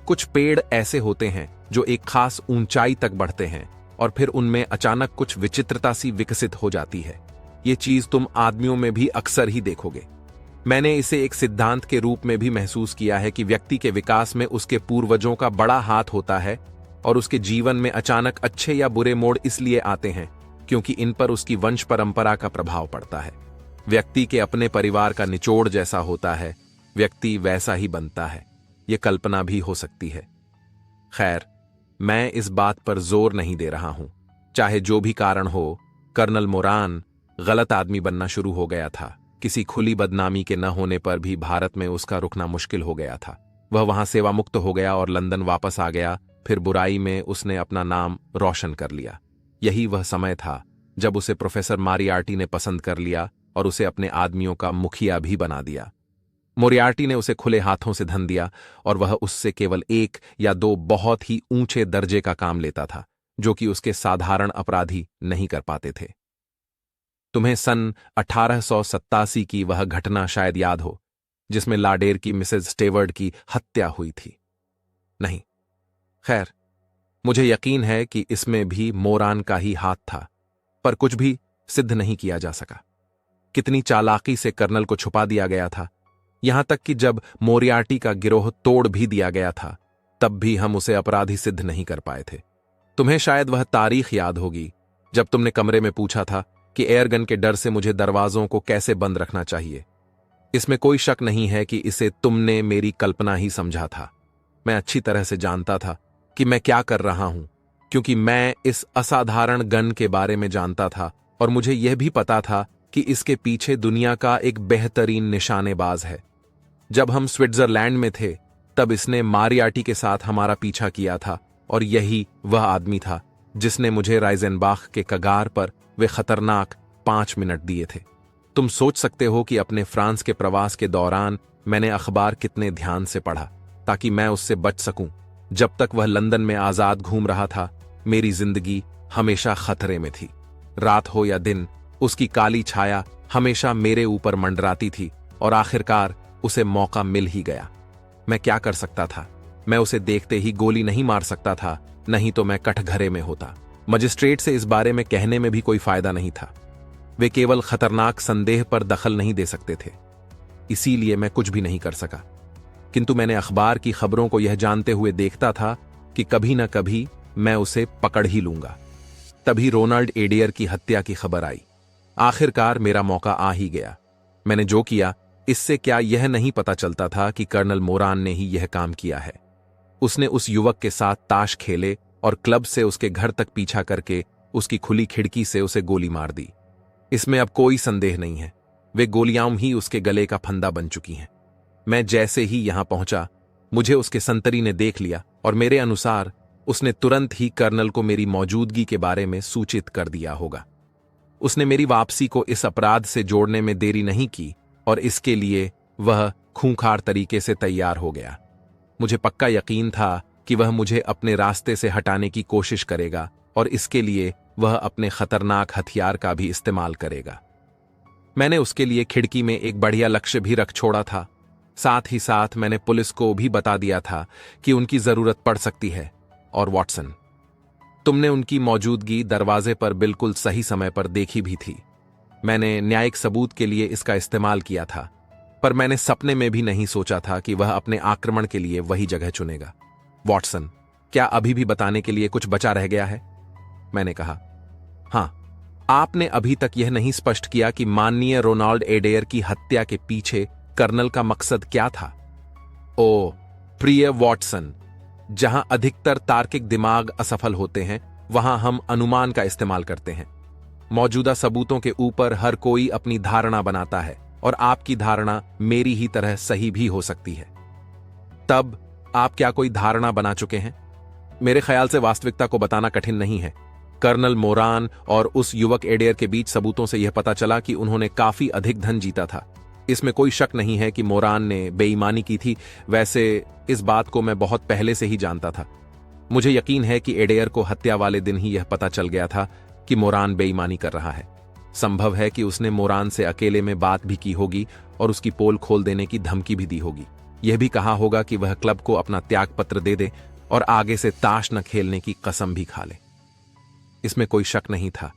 कुछ पेड़ ऐसे होते हैं जो एक खास ऊंचाई तक बढ़ते हैं और फिर उनमें अचानक कुछ विचित्रता सी विकसित हो जाती है। ये चीज तुम आदमियों में भी अक्सर ही देखोगे। मैंने इसे एक सिद्धांत के रूप में भी महसूस किया है कि व्यक्ति के विकास में उसके पूर्वजों का बड़ा हाथ होता है और उसके जीवन में अचानक अच्छे या बुरे मोड़ इसलिए आते हैं क्योंकि इन पर उसकी वंश परंपरा का प्रभाव पड़ता है। व्यक्ति के अपने परिवार का निचोड़ जैसा होता है, व्यक्ति वैसा ही बनता है। यह कल्पना भी हो सकती है। खैर, मैं इस बात पर जोर नहीं दे रहा हूं। चाहे जो भी कारण हो, कर्नल मोरान गलत आदमी बनना शुरू हो गया था। किसी खुली बदनामी के न होने पर भी भारत में उसका रुकना मुश्किल हो गया था। वह वहां सेवा मुक्त हो गया और लंदन वापस आ गया। फिर बुराई में उसने अपना नाम रोशन कर लिया। यही वह समय था जब उसे प्रोफेसर मोरियार्टी ने पसंद कर लिया और उसे अपने आदमियों का मुखिया भी बना दिया। मोरियार्टी ने उसे खुले हाथों से धन दिया और वह उससे केवल 1 या 2 बहुत ही ऊंचे दर्जे का काम लेता था, जो कि उसके साधारण अपराधी नहीं कर पाते थे। तुम्हें सन 1887 की वह घटना शायद याद हो जिसमें लाडेर की मिसेज स्टेवर्ड की हत्या हुई थी। नहीं, खैर, मुझे यकीन है कि इसमें भी मोरान का ही हाथ था, पर कुछ भी सिद्ध नहीं किया जा सका। कितनी चालाकी से कर्नल को छुपा दिया गया था, यहां तक कि जब मोरियार्टी का गिरोह तोड़ भी दिया गया था, तब भी हम उसे अपराधी सिद्ध नहीं कर पाए थे। तुम्हें शायद वह तारीख याद होगी जब तुमने कमरे में पूछा था कि एयरगन के डर से मुझे दरवाजों को कैसे बंद रखना चाहिए। इसमें कोई शक नहीं है कि इसे तुमने मेरी कल्पना ही समझा था। मैं अच्छी तरह से जानता था कि मैं क्या कर रहा हूं, क्योंकि मैं इस असाधारण गन के बारे में जानता था और मुझे यह भी पता था कि इसके पीछे दुनिया का एक बेहतरीन निशानेबाज है। जब हम स्विट्जरलैंड में थे, तब इसने मोरियार्टी के साथ हमारा पीछा किया था और यही वह आदमी था जिसने मुझे राइजेनबाख के कगार पर वे खतरनाक 5 मिनट दिए थे। तुम सोच सकते हो कि अपने फ्रांस के प्रवास के दौरान मैंने अखबार कितने ध्यान से पढ़ा ताकि मैं उससे बच सकूं। जब तक वह लंदन में आजाद घूम रहा था, मेरी जिंदगी हमेशा खतरे में थी। रात हो या दिन, उसकी काली छाया हमेशा मेरे ऊपर मंडराती थी और आखिरकार उसे मौका मिल ही गया। मैं क्या कर सकता था? मैं उसे देखते ही गोली नहीं मार सकता था, नहीं तो मैं कटघरे में होता। मजिस्ट्रेट से इस बारे में कहने में भी कोई फायदा नहीं था। वे केवल खतरनाक संदेह पर दखल नहीं दे सकते थे, इसीलिए मैं कुछ भी नहीं कर सका। किंतु मैंने अखबार की खबरों को यह जानते हुए देखता था कि कभी न कभी मैं उसे पकड़ ही लूंगा। तभी रोनाल्ड एडेयर की हत्या की खबर आई। आखिरकार मेरा मौका आ ही गया। मैंने जो किया, इससे क्या यह नहीं पता चलता था कि कर्नल मोरान ने ही यह काम किया है। उसने उस युवक के साथ ताश खेले और क्लब से उसके घर तक पीछा करके उसकी खुली खिड़की से उसे गोली मार दी। इसमें अब कोई संदेह नहीं है, वे गोलियां ही उसके गले का फंदा बन चुकी हैं। मैं जैसे ही यहां पहुंचा, मुझे उसके संतरी ने देख लिया और मेरे अनुसार उसने तुरंत ही कर्नल को मेरी मौजूदगी के बारे में सूचित कर दिया होगा। उसने मेरी वापसी को इस अपराध से जोड़ने में देरी नहीं की और इसके लिए वह खूंखार तरीके से तैयार हो गया। मुझे पक्का यकीन था कि वह मुझे अपने रास्ते से हटाने की कोशिश करेगा और इसके लिए वह अपने खतरनाक हथियार का भी इस्तेमाल करेगा। मैंने उसके लिए खिड़की में एक बढ़िया लक्ष्य भी रख छोड़ा था। साथ ही साथ मैंने पुलिस को भी बता दिया था कि उनकी जरूरत पड़ सकती है। और वॉटसन, तुमने उनकी मौजूदगी दरवाजे पर बिल्कुल सही समय पर देखी भी थी। मैंने न्यायिक सबूत के लिए इसका इस्तेमाल किया था, पर मैंने सपने में भी नहीं सोचा था कि वह अपने आक्रमण के लिए वही जगह चुनेगा। वॉटसन, क्या अभी भी बताने के लिए कुछ बचा रह गया है? मैंने कहा, हां, आपने अभी तक यह नहीं स्पष्ट किया कि माननीय रोनाल्ड एडेयर की हत्या के पीछे कर्नल का मकसद क्या था। ओ प्रिय वॉटसन, जहां अधिकतर तार्किक दिमाग असफल होते हैं, वहां हम अनुमान का इस्तेमाल करते हैं। मौजूदा सबूतों के ऊपर हर कोई अपनी धारणा बनाता है और आपकी धारणा मेरी ही तरह सही भी हो सकती है। तब आप क्या कोई धारणा बना चुके हैं? मेरे ख्याल से वास्तविकता को बताना कठिन नहीं है। कर्नल मोरान और उस युवक एडेयर के बीच सबूतों से यह पता चला कि उन्होंने काफी अधिक धन जीता था। इसमें कोई शक नहीं है कि मोरान ने बेईमानी की थी। वैसे इस बात को मैं बहुत पहले से ही जानता था। मुझे यकीन है कि एडेयर को हत्या वाले दिन ही यह पता चल गया था कि मोरान बेईमानी कर रहा है। संभव है कि उसने मोरान से अकेले में बात भी की होगी और उसकी पोल खोल देने की धमकी भी दी होगी। यह भी कहा होगा कि वह क्लब को अपना त्यागपत्र दे दे और आगे से ताश न खेलने की कसम भी खा ले। इसमें कोई शक नहीं था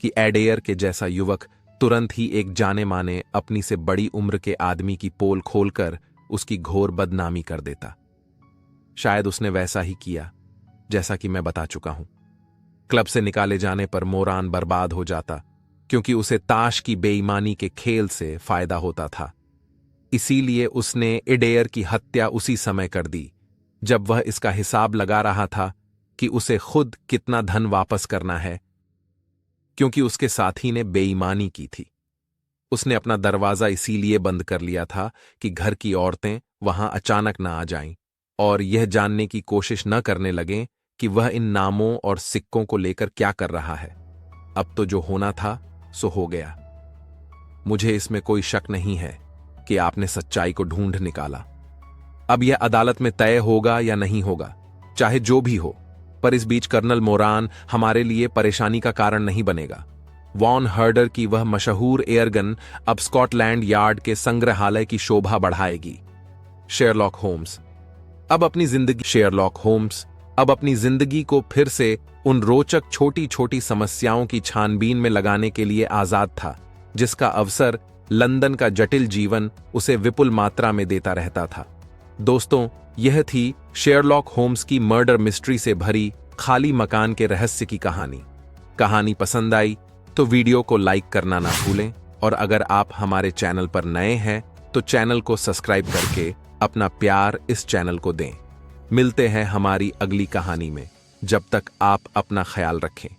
कि एडेयर के जैसा युवक तुरंत ही एक जाने माने अपनी से बड़ी उम्र के आदमी की पोल खोलकर उसकी घोर बदनामी कर देता। शायद उसने वैसा ही किया जैसा कि मैं बता चुका हूं। क्लब से निकाले जाने पर मोरान बर्बाद हो जाता क्योंकि उसे ताश की बेईमानी के खेल से फायदा होता था। इसीलिए उसने एडेयर की हत्या उसी समय कर दी जब वह इसका हिसाब लगा रहा था कि उसे खुद कितना धन वापस करना है, क्योंकि उसके साथी ने बेईमानी की थी। उसने अपना दरवाजा इसीलिए बंद कर लिया था कि घर की औरतें वहां अचानक न आ जाएं और यह जानने की कोशिश न करने लगें कि वह इन नामों और सिक्कों को लेकर क्या कर रहा है। अब तो जो होना था सो हो गया। मुझे इसमें कोई शक नहीं है कि आपने सच्चाई को ढूंढ निकाला। अब यह अदालत में तय होगा या नहीं होगा, चाहे जो भी हो, पर इस बीच कर्नल मोरान हमारे लिए परेशानी का कारण नहीं बनेगा। वॉन हर्डर की वह मशहूर एयरगन अब स्कॉटलैंड यार्ड के संग्रहालय की शोभा बढ़ाएगी। शेरलॉक होम्स अब अपनी जिंदगी को फिर से उन रोचक छोटी छोटी समस्याओं की छानबीन में लगाने के लिए आजाद था जिसका अवसर लंदन का जटिल जीवन उसे विपुल मात्रा में देता रहता था। दोस्तों, यह थी शेरलॉक होम्स की मर्डर मिस्ट्री से भरी खाली मकान के रहस्य की कहानी। कहानी पसंद आई तो वीडियो को लाइक करना ना भूलें और अगर आप हमारे चैनल पर नए हैं तो चैनल को सब्सक्राइब करके अपना प्यार इस चैनल को दें। मिलते हैं हमारी अगली कहानी में। जब तक आप अपना ख्याल रखें।